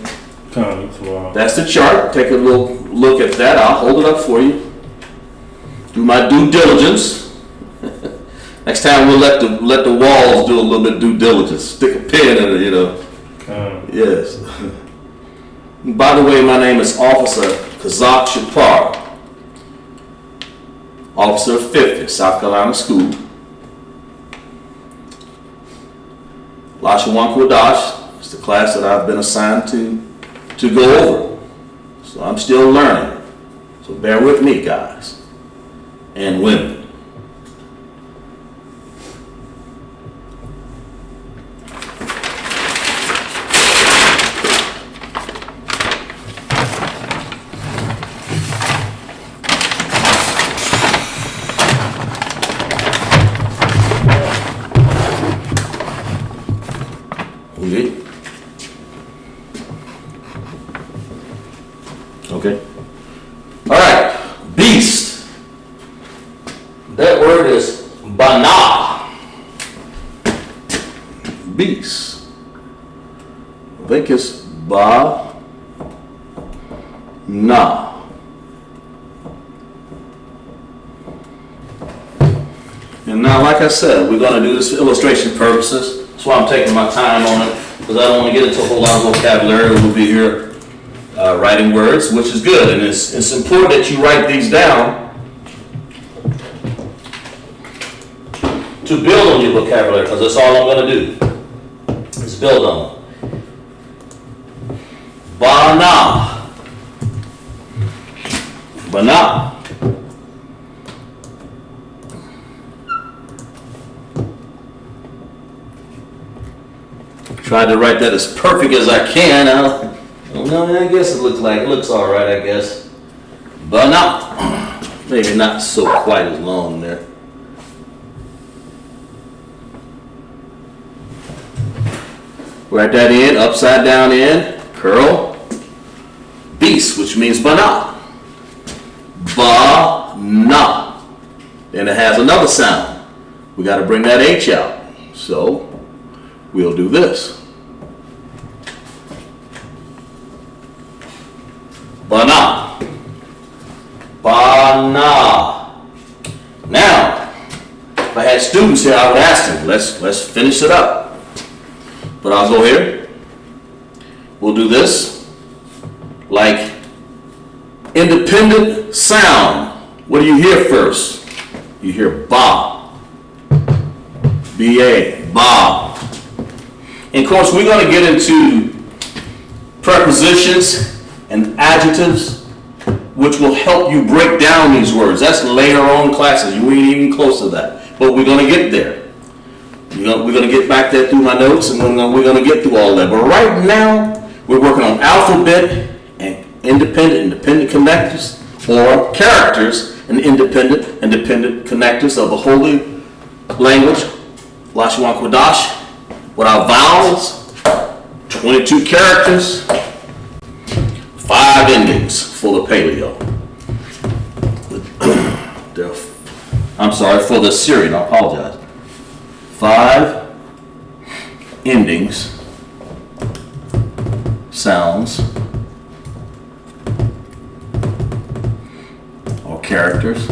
That's the chart. Take a little look at that. I'll hold it up for you. Do my due diligence. Next time we'll let the walls do a little bit of due diligence. Stick a pin in it, you know. Yes. By the way, my name is Officer Kazak Shapar, Officer of 50, South Carolina School. Lashawan Qadash is the class that I've been assigned to go over. So I'm still learning. So bear with me, guys and women. Okay. All right. Beast. That word is bana. Beast. I think it's ba na. And now, like I said, we're going to do this for illustration purposes. That's why I'm taking my time on it, because I don't want to get into a whole lot of vocabulary. We'll be here writing words, which is good, and it's important that you write these down to build on your vocabulary, because that's all I'm going to do is build on it. Bana. Bana. Try to write that as perfect as I can. No, I guess it looks all right, I guess. But not, maybe not so quite as long there. Write that in, upside down in, curl, beast, which means bana. Ba-na. Then it has another sound. We got to bring that H out. So we'll do this. Bana. Bana. Now, if I had students here, I would ask them, let's finish it up. But I'll go here. We'll do this. Like independent sound. What do you hear first? You hear ba. B-A. Ba. And of course, we're going to get into prepositions and adjectives, which will help you break down these words. That's later on in classes. You ain't even close to that. But we're going to get there. We're going to get back there through my notes, and we're going to get through all that. But right now, we're working on alphabet and independent connectors, or characters and independent connectors of the holy language, Lashawan Qadash, with our vowels, 22 characters, 5 endings for the paleo. I'm sorry, for the Syrian, I apologize. 5 endings, sounds, or characters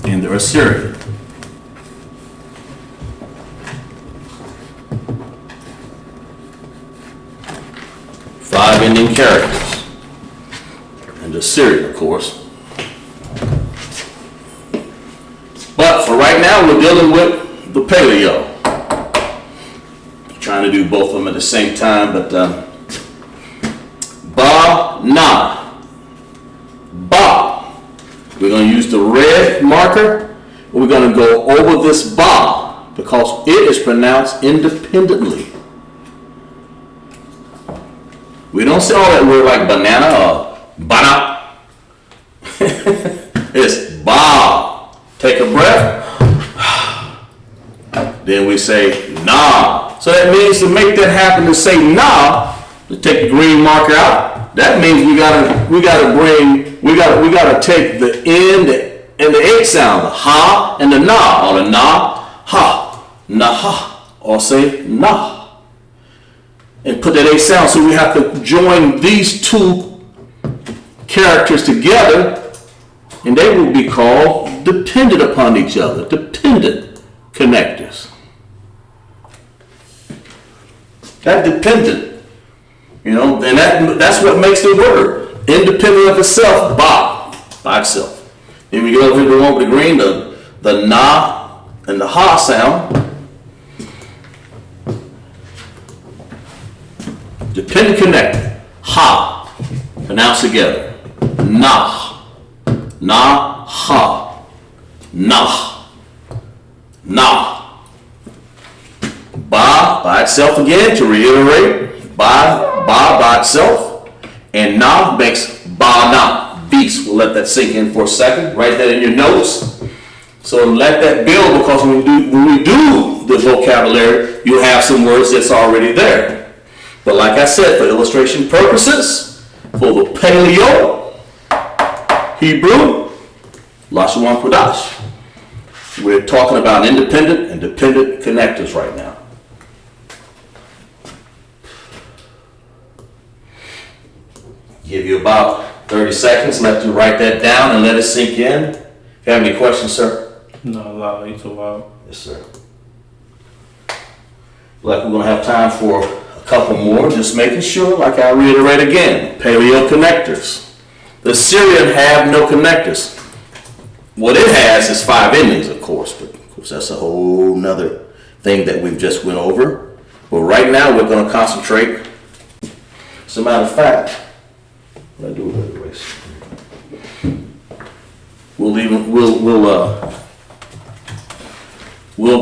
in the Assyrian. Five ending characters and the Syrian, of course. But for right now, we're dealing with the paleo. Trying to do both of them at the same time, but ba, na, ba. We're going to use the red marker. We're going to go over this ba because it is pronounced independently. We don't say all that word like banana or bana. It's ba. Take a breath. Then we say nah. So that means to make that happen, to say nah, to take the green marker out, that means we gotta take the N and the H sound, the ha and the na, or the na, ha, na ha, or say nah. And put that H sound, so we have to join these two characters together, and they will be called dependent upon each other, dependent connectors. That dependent, and that's what makes the word independent of itself, by itself. Then we go over to the one with the green, the na and the ha sound. Dependent connector, ha, pronounced together, nah, na, ha, nah, nah. Ba by itself again, to reiterate, by itself, and na makes ba na, beast. We'll let that sink in for a second. Write that in your notes. So let that build, because when we do the vocabulary, you'll have some words that's already there. But like I said, for illustration purposes, for the Paleo, Hebrew, Lashawan Qadash, we're talking about independent and dependent connectors right now. Give you about 30 seconds, let you write that down and let it sink in. If you have any questions, sir? No, loud, it's a while. Yes, sir. Like we're going to have time for a couple more, just making sure, like I reiterate again, paleo connectors. The Syrian have no connectors. What it has is 5 endings, of course, but of course that's a whole nother thing that we've just went over. But right now we're going to concentrate. As a matter of fact, what I do with the race? We'll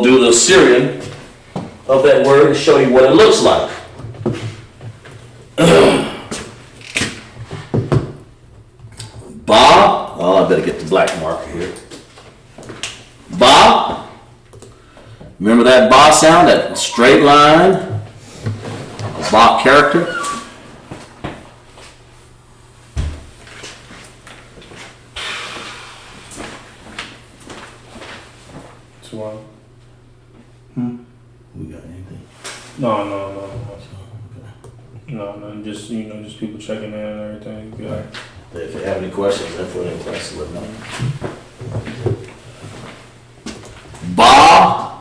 do the Syrian of that word and show you what it looks like. Ba, oh, I better get the black marker here. Ba, Remember that ba sound, that straight line, a ba character? Two. We got anything? No. No, just just people checking in and everything. Yeah. If you have any questions, then for any questions, let me know. Ba,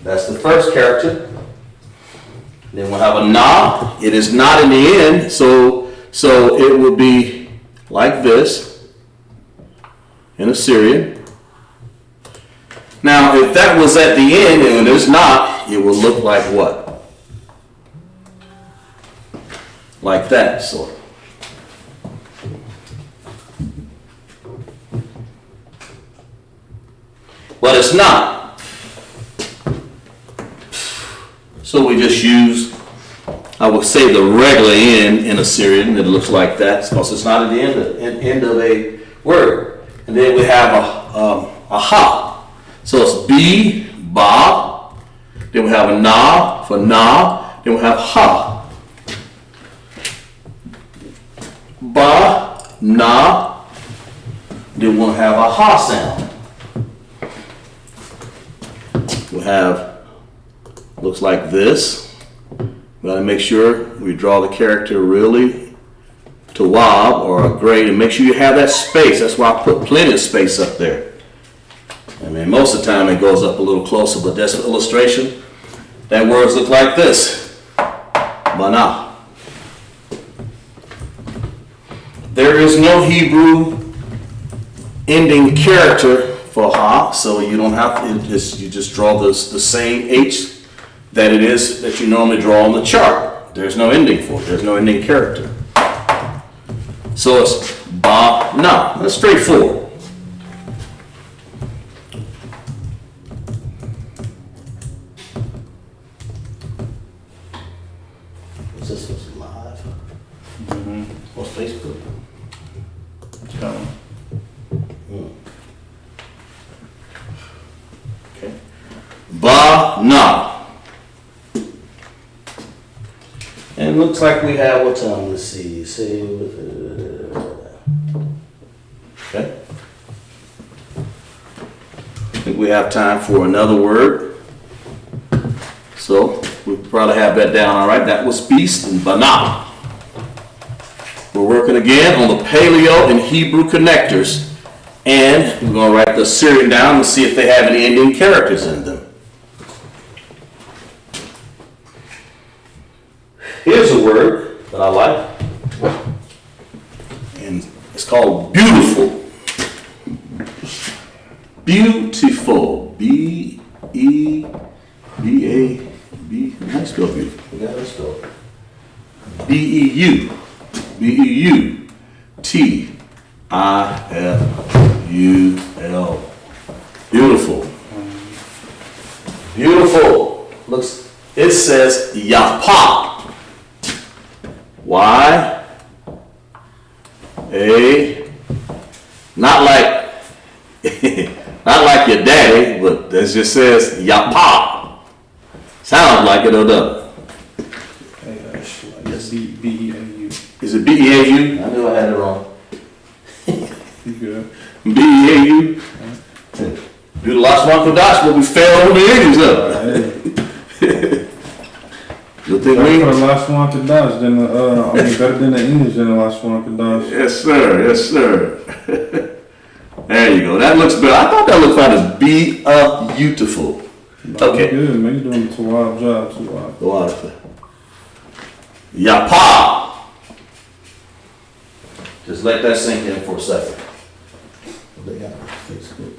that's the first character. Then we'll have a na. It is not in the end, so it would be like this in Assyrian. Now, if that was at the end and it is not, it will look like what? Like that, sort of. But it's not. So we just use, I would say, the regular end in Assyrian. It looks like that because it's not at the end of a word. And then we have a ha. So it's B, ba. Then we have a na for na. Then we have ha. Ba, na. Then we'll have a ha sound. We'll have, looks like this. We got to make sure we draw the character really to wob or a grade, and make sure you have that space. That's why I put plenty of space up there. I mean, most of the time it goes up a little closer, but that's for illustration. That words look like this. Bana. There is no Hebrew ending character for ha, so you don't have to, you just draw the same H that it is that you normally draw on the chart. There's no ending for it. There's no ending character. So it's ba na. That's straightforward. This was live. What's Facebook? Okay. Ba na. And it looks like we have what time? Let's see. Okay. I think we have time for another word. So we probably have that down all right. That was beast and bana. We're working again on the Paleo and Hebrew connectors. And we're going to write the Assyrian down and see if they have any ending characters in them. Here's a word that I like. And it's called beautiful. Beautiful. B-E-B-A-B. How do you spell beautiful? Yeah, let's spell it. B-E-U. B-E-U-T-I-F-U-L. Beautiful. Beautiful. Looks, it says yapa. Y A, not like not like your daddy, but that just says yapa. Sounds like it or doesn't? Yes. B-E-A-U. Is it B-E-A-U? I knew I had it wrong. You good? B-E-A-U. Do the Lashawan Qadash, but we failed on the English up. You think we? For the Lashawan Qadash, then better than the English than the Lashawan Qadash. Yes, sir. Yes, sir. There you go. That looks better. I thought that looked fine as beautiful. Okay. Good, man. You're doing a wild job, too wild. Go out there. Yapa. Just let that sink in for a second. They got Facebook.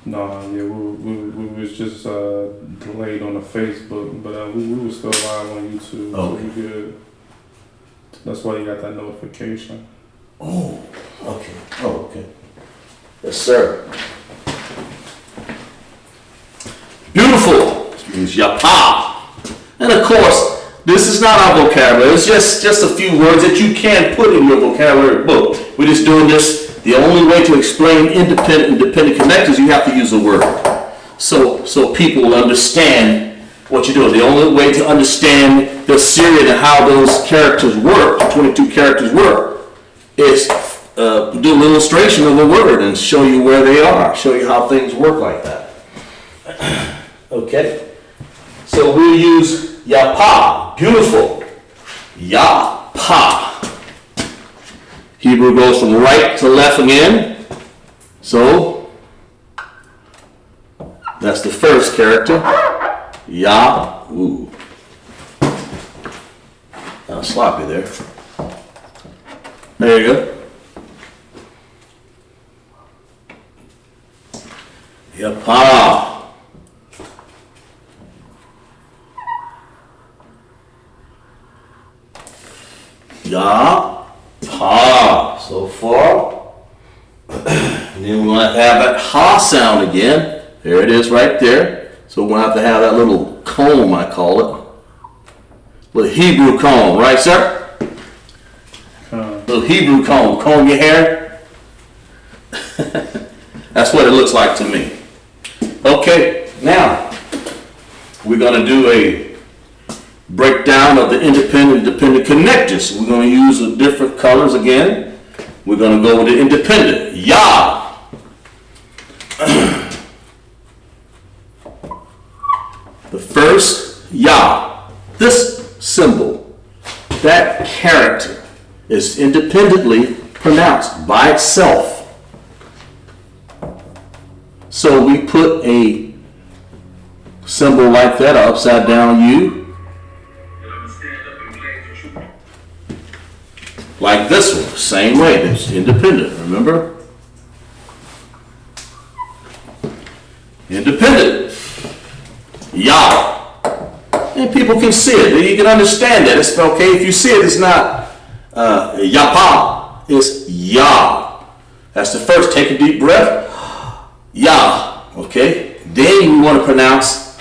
No, yeah, we was just delayed on the Facebook, but we were still live on YouTube, so we good. That's why you got that notification. Oh, okay. Oh, okay. Yes, sir. Beautiful. Which means yapa. And of course, this is not our vocabulary. It's just a few words that you can put in your vocabulary book. We're just doing this. The only way to explain independent and dependent connectors, you have to use a word. so people will understand what you're doing. The only way to understand the Syrian and how those characters work, 22 characters work, is do an illustration of a word and show you where they are, show you how things work like that. Okay? So we'll use yapa, beautiful. Yapa. Hebrew goes from right to left again. So that's the first character. Ya. Ooh. Kind of sloppy there. There you go. Yapa. Ya. Pa. So far. And then we're going to have that ha sound again. There it is right there. So we're going to have to have that little comb, I call it. Little Hebrew comb, right, sir? Little Hebrew comb. Comb your hair. That's what it looks like to me. Okay, now we're going to do a breakdown of the independent and dependent connectors. We're going to use the different colors again. We're going to go with the independent. Ya. The first ya. This symbol, that character, is independently pronounced by itself. So we put a symbol like that, an upside down U, like this one, same way, it's independent, remember? Independent. Ya. And people can see it, you can understand that. It's okay if you see it, it's not yapa, it's ya. That's the first, take a deep breath. Ya, okay? Then you want to pronounce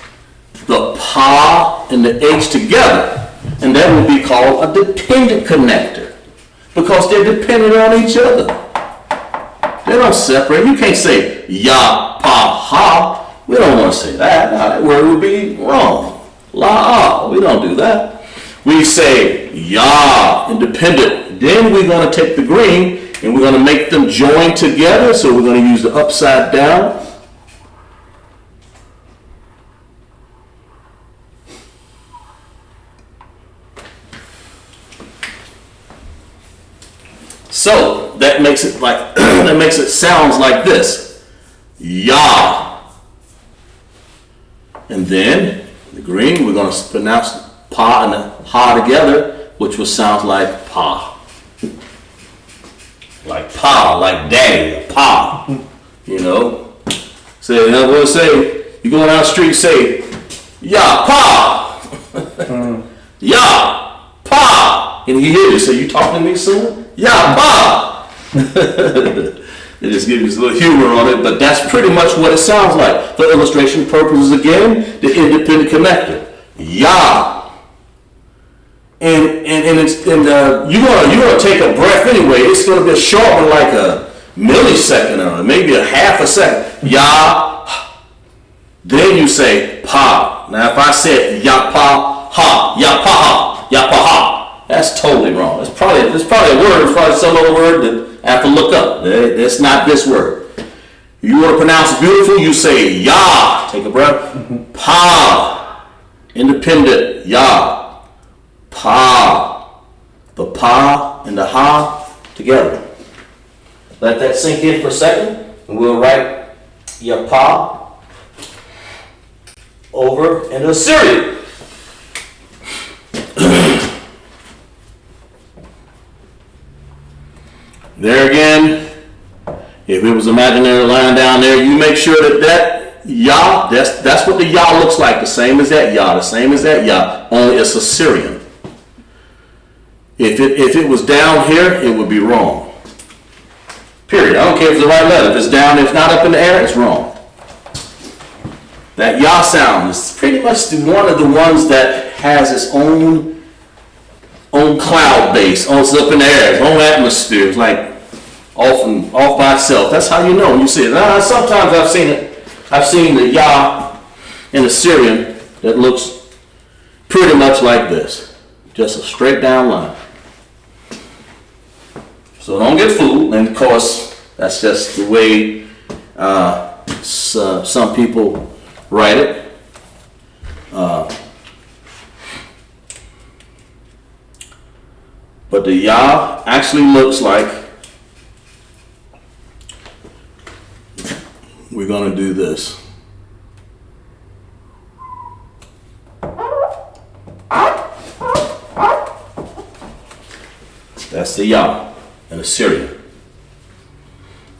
the pa and the H together. And that will be called a dependent connector. Because they're dependent on each other. They don't separate. You can't say ya, pa, ha. We don't want to say that. That word would be wrong. La, we don't do that. We say ya, independent. Then we're going to take the green and we're going to make them join together. So we're going to use the upside down. So that makes it like that makes it sounds like this. Ya. And then the green we're going to pronounce pa and the ha together, which will sound like pa. Like pa, like daddy, pa. You know. Say another word, say, you go down the street, say, ya pa. Ya pa. And he hears you, say, you talking to me, son? Ya pa. They just give you a little humor on it, but that's pretty much what it sounds like. For illustration purposes again, the independent connector. Ya. And you're gonna take a breath anyway. It's gonna be a short one, like a millisecond or maybe a half a second. Ya. Then you say pa. Now if I said ya pa ha, ya pa ha, ya pa ha, that's totally wrong. It's probably a word. It's probably some other word that I have to look up. That's not this word. You want to pronounce beautiful, you say ya. Take a breath. Pa. Independent. Ya. Pa. The pa and the ha together. Let that sink in for a second. And we'll write ya pa over in Assyrian. There again, if it was imaginary line down there, you make sure that ya, that's what the ya looks like, the same as that ya, only it's Assyrian. If it was down here, it would be wrong. Period. I don't care if it's the right letter. If it's down, if not up in the air, it's wrong. That ya sound is pretty much one of the ones that has its own cloud base, it's up in the air, its own atmosphere. It's like off by itself. That's how you know when you see it. Sometimes I've seen it I've seen the Yah in Assyrian that looks pretty much like this. Just a straight down line. So don't get fooled. And of course, that's just the way some people write it. But the Yah actually looks like, we're going to do this. That's the Yah in Assyrian.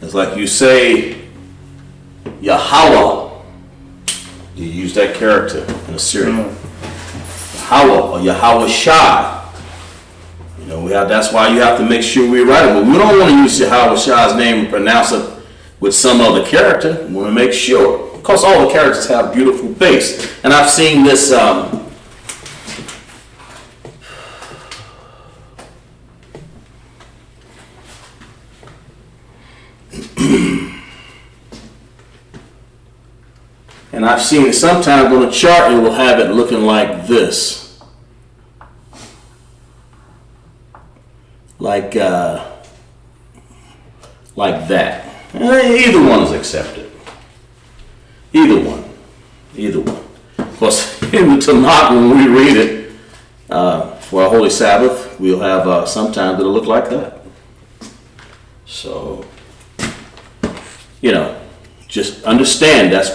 It's like you say Yahweh. You use that character in Assyrian. Yahweh or Yahweh Shai. You know, that's why you have to make sure we write it. But we don't want to use Yahweh Shai's name and pronounce it with some other character. We want to make sure. Because all the characters have beautiful bass. And I've seen this and I've seen it sometimes on a chart, it will have it looking like this. Like that. Either one is accepted. Either one. Of course, in the Tanakh, when we read it for our Holy Sabbath, we'll have sometimes it'll look like that. So, you know, just understand. That's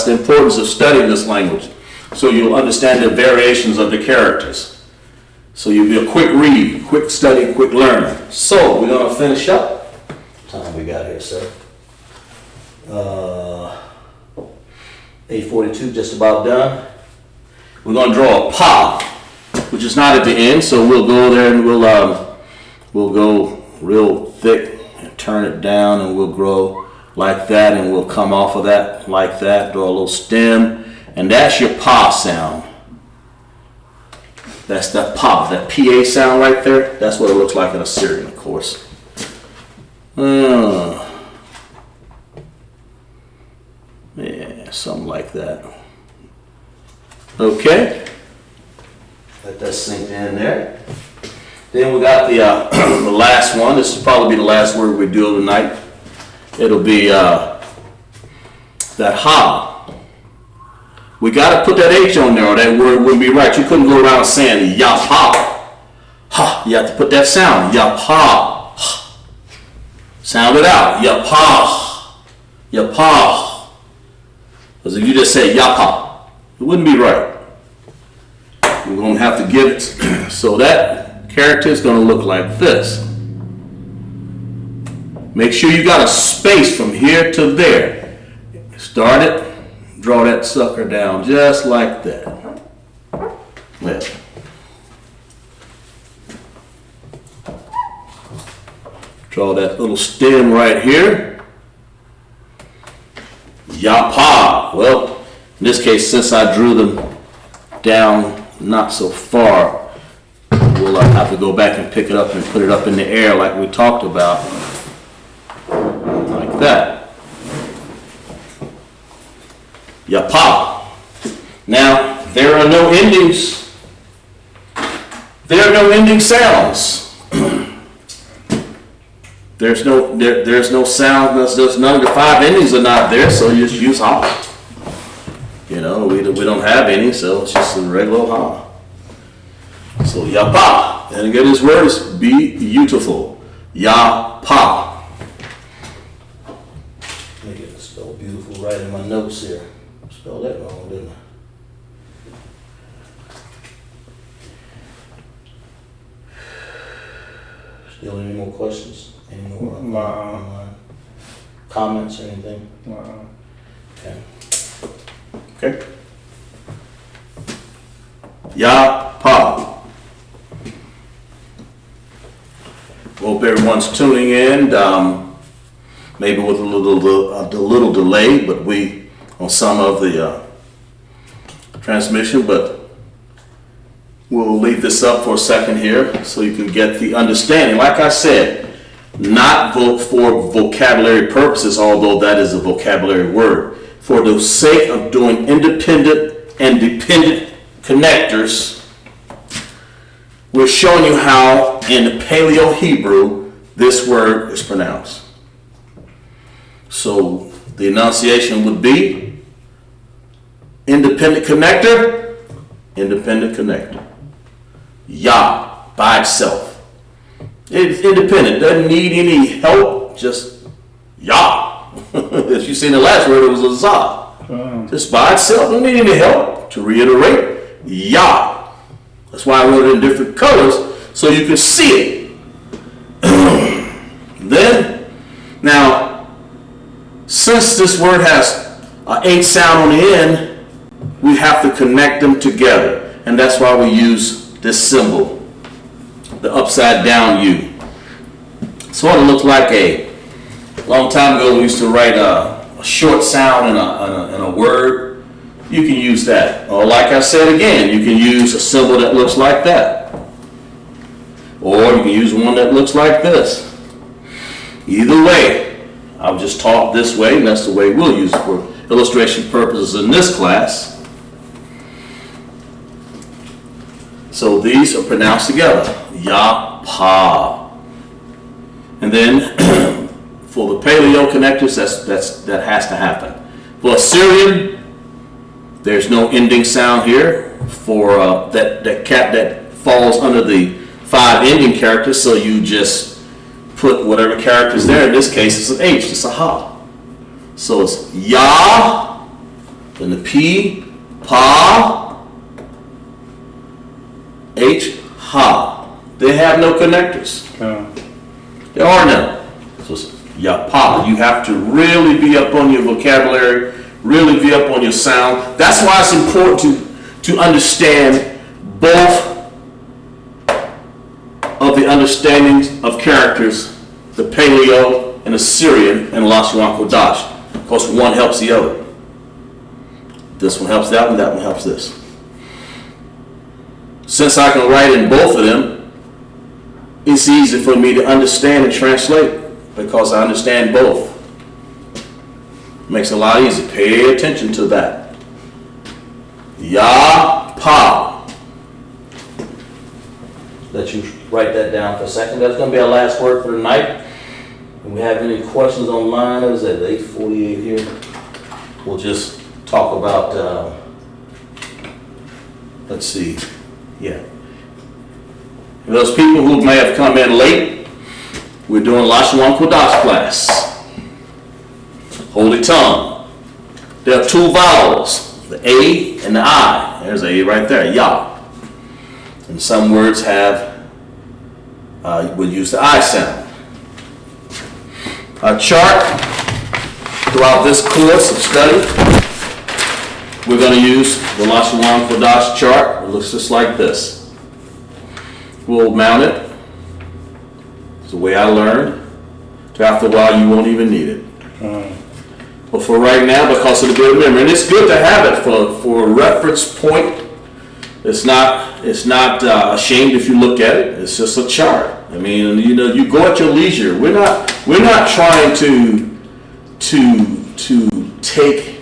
the importance of studying this language. So you'll understand the variations of the characters. So you'll be a quick read, quick study, quick learner. So we're going to finish up. What time we got here, sir? 8:42, just about done. We're going to draw a pa, which is not at the end. So we'll go there and we'll go real thick and turn it down, and we'll grow like that, and we'll come off of that like that. Draw a little stem, and that's your pa sound. That's that pop, that PA sound right there. That's what it looks like in Assyrian, of course. Yeah, something like that. Okay. Let that sink in there. Then we got the the last one. This will probably be the last word we do tonight. It'll be that ha. We got to put that H on there, or that word wouldn't be right. You couldn't go around saying yapa. Ha. You have to put that sound. Yapa. Sound it out. Yapa. Yapa. Because if you just say yapa, it wouldn't be right. We're going to have to get it. So that character is going to look like this. Make sure you got a space from here to there. Start it. Draw that sucker down just like that. Yeah. Draw that little stem right here. Yapa. Well, in this case, since I drew them down not so far, we'll have to go back and pick it up and put it up in the air like we talked about. Like that. Yapa. Now, there are no endings. There are no ending sounds. There's no sound. There's none of the 5 endings are not there, so you just use ha. You know, we don't have any, so it's just a regular ha. So yapa. And again, this word is be beautiful. Yapa. Let me get it spelled beautiful right in my notes here. Spelled that wrong, didn't I? Still any more questions? Any more comments or anything? Okay. Yapa. Hope everyone's tuning in. Maybe with a little delay, but we on some of the transmission, but we'll leave this up for a second here so you can get the understanding. Like I said, not for vocabulary purposes, although that is a vocabulary word. for the sake of doing independent and dependent connectors, we're showing you how in the Paleo Hebrew this word is pronounced. So the enunciation would be independent connector, independent connector. Yah, by itself. It's independent, doesn't need any help, just Yah. As you see in the last word, it was a Zah. Just by itself, don't need any help. To reiterate, Yah. That's why I wrote it in different colors, so you can see it. Then, now, since this word has an H sound on the end, we have to connect them together. And that's why we use this symbol, the upside down U. Sort of looks like a long time ago we used to write a short sound in a word. You can use that. Or like I said again, you can use a symbol that looks like that. Or you can use one that looks like this. Either way, I've just taught this way, and that's the way we'll use it for illustration purposes in this class. So these are pronounced together. Yah-pa. And then for the Paleo connectors, that has to happen. For Assyrian, there's no ending sound here for that falls under the 5 ending characters, so you just put whatever characters there. In this case, it's an H, it's a ha. So it's Yah, then the P, Pa, H, Ha. They have no connectors. There are none. So it's Yah, Pa. You have to really be up on your vocabulary, really be up on your sound. That's why it's important to understand both of the understandings of characters, the Paleo and Assyrian and Lashawan Qadash. Of course, one helps the other. This one helps that one helps this. Since I can write in both of them, it's easy for me to understand and translate because I understand both. Makes it a lot easier. Pay attention to that. Yah-pa. Let you write that down for a second. That's going to be our last word for tonight. If we have any questions online, it was at 8:48 here. We'll just talk about, let's see, yeah. For those people who may have come in late, we're doing Lashawan Qadash class. Holy tongue. There are 2 vowels, the A and the I. There's A right there, Yah. And some words have, would use the I sound. Our chart throughout this course of study, we're going to use the Lashawan Qadash chart. It looks just like this. We'll mount it. It's the way I learned. So after a while, you won't even need it. But for right now, because of the good memory, and it's good to have it for a reference point. It's not ashamed if you look at it. It's just a chart. I mean, you go at your leisure. We're not trying to take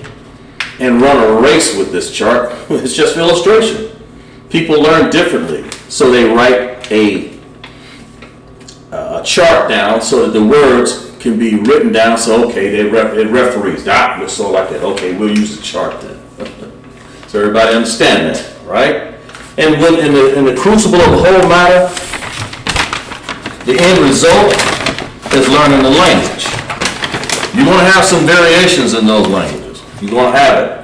and run a race with this chart. It's just illustration. People learn differently, so they write a chart down so that the words can be written down. So okay, it referees. We're so like that. Okay, we'll use the chart then. So everybody understand that, right? And when in the crucible of the whole matter, the end result is learning the language. You're going to have some variations in those languages. You're going to have it.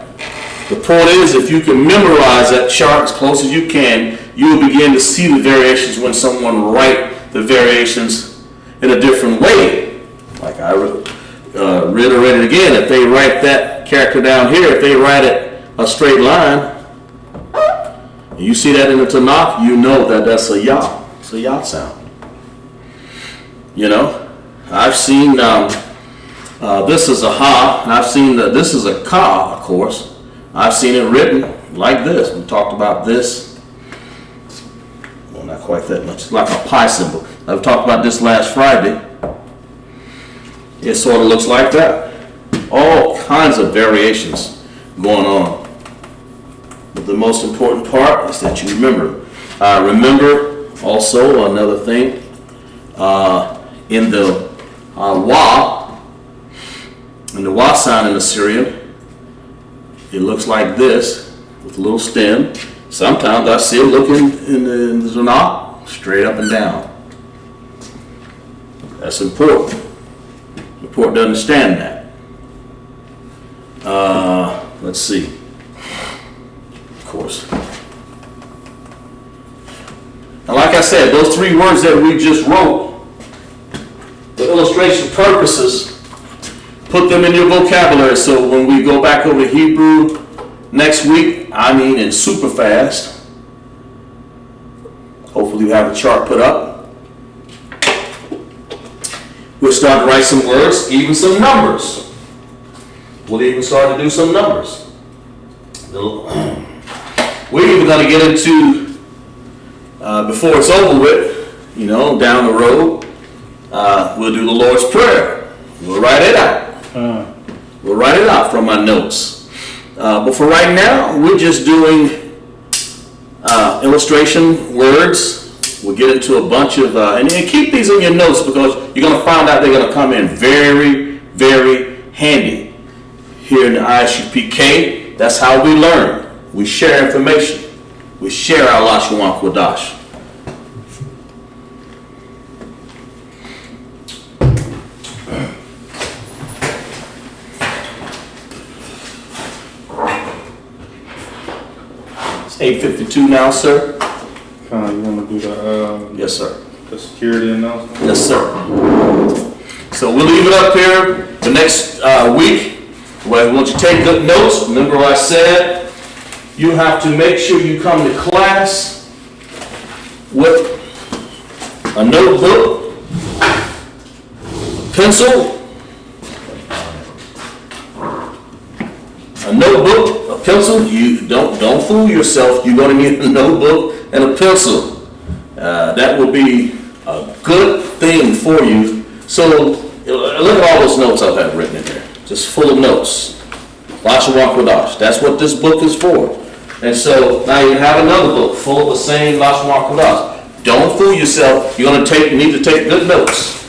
The point is, if you can memorize that chart as close as you can, you will begin to see the variations when someone writes the variations in a different way. Like I reiterated again, if they write that character down here, if they write it a straight line, and you see that in the Tanakh, you know that that's a Yah. It's a Yah sound. You know, I've seen this is a Ha, and I've seen that this is a Ka, of course. I've seen it written like this. We talked about this. Well, not quite that much. It's like a pi symbol. I've talked about this last Friday. It sort of looks like that. All kinds of variations going on. But the most important part is that you remember. Remember also another thing, in the Wa sign in the Syrian, it looks like this with a little stem. Sometimes I see it looking in the Zanah straight up and down. That's important. Important to understand that. Let's see. Of course. And like I said, those 3 words that we just wrote, for illustration purposes, put them in your vocabulary so when we go back over Hebrew next week, in super fast, hopefully you have a chart put up. We'll start to write some words, even some numbers. We'll even start to do some numbers. We're even going to get into, before it's over with, down the road, we'll do the Lord's Prayer. We'll write it out. We'll write it out from my notes. But for right now, we're just doing illustration words. We'll get into a bunch of, and keep these in your notes because you're going to find out they're going to come in very, very handy. Here in the ISUPK, that's how we learn. We share information. We share our Lashawan Qadash. It's 8:52 now, sir. You want to do the Yes, sir. the security announcement? Yes, sir. So we'll leave it up here the next week. Well, once you take good notes, remember what I said, you have to make sure you come to class with a notebook, pencil, a pencil. You don't fool yourself. You're going to need a notebook and a pencil. That will be a good thing for you. So look at all those notes I have written in there. Just full of notes. Lashawan Qadash. That's what this book is for. And so now you have another book full of the same Lashawan Qadash. Don't fool yourself. You need to take good notes.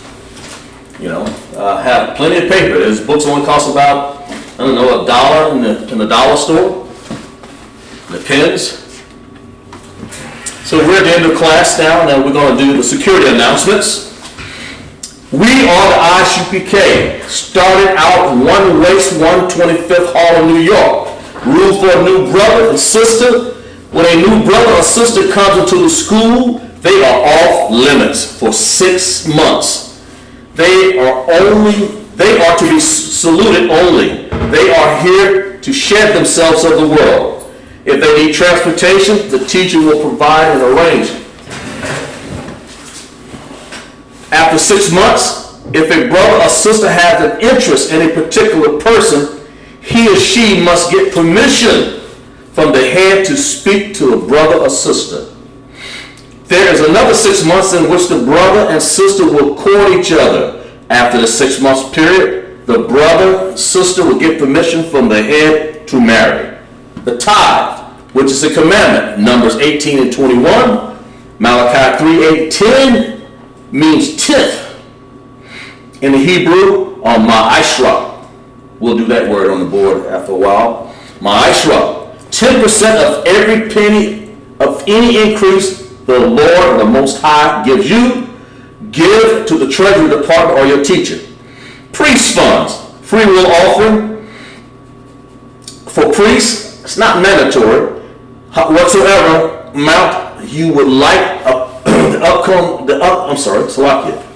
Have plenty of paper. This book's only cost about, $1 in the dollar store. The pens. So we're at the end of class now, and we're going to do the security announcements. We are the ISUPK, started out 1 West 125th Hall in New York. Room for a new brother and sister. When a new brother or sister comes into the school, they are off limits for 6 months. They are to be saluted only. They are here to shed themselves of the world. If they need transportation, the teacher will provide and arrange. After 6 months, if a brother or sister has an interest in a particular person, he or she must get permission from the head to speak to a brother or sister. There is another 6 months in which the brother and sister will court each other. After the 6 months period, the brother and sister will get permission from the head to marry. The tithe, which is a commandment, Numbers 18 and 21, Malachi 3, 8, 10, means tenth. In the Hebrew, ma'ashra. We'll do that word on the board after a while. Ma'ashra. 10% of every penny of any increase the Lord, the Most High, gives you, give to the Treasury Department or your teacher. Priest funds. Free will offering. For priests, it's not mandatory. Whatsoever amount you would like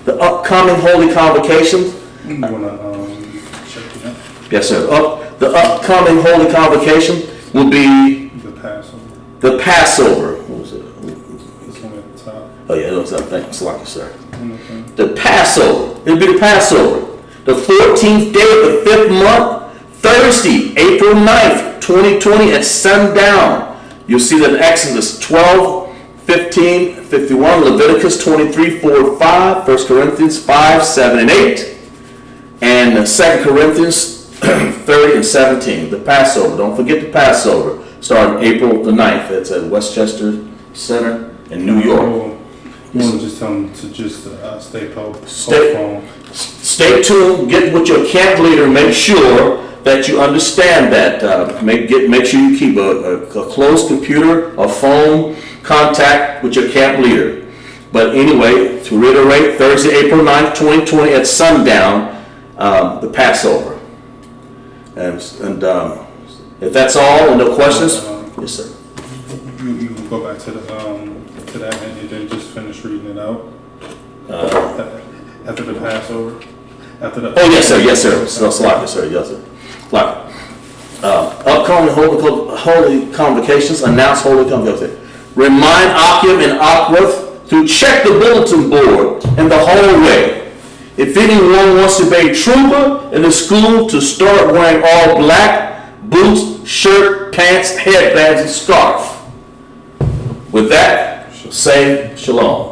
the upcoming holy convocations. You want to check it out? Yes, sir. The upcoming holy convocation will be The Passover. the Passover. What was it? It's on at the top. Oh yeah, that was that thing. Salaki, sir. Okay. The Passover. It'll be the Passover. The 14th day of the 5th month, Thursday, April 9th, 2020 at sundown. You'll see that in Exodus 12, 15, 51, Leviticus 23, 4, 5, 1 Corinthians 5, 7, and 8, and 2 Corinthians 30, and 17. The Passover. Don't forget the Passover. Starting April the 9th. It's at Westchester Center in New York. You want to just tell them to just stay Stay- Stay tuned. Get with your camp leader. Make sure that you understand that. Make sure you keep a close computer or phone contact with your camp leader. But anyway, to reiterate, Thursday, April 9th, 2020 at sundown, the Passover. And if that's all, and no questions, yes, sir. You can go back to that and then just finish reading it out. After the Passover. Oh yes, sir. Yes, sir. Slide, sir. Yes, sir. Slide. Upcoming holy convocations. Announce holy convocations. Remind Akim and Akwath to check the bulletin board in the hallway. If anyone wants to be a trooper in the school, to start wearing all black, boots, shirt, pants, headbands, and scarf. With that, say shalom.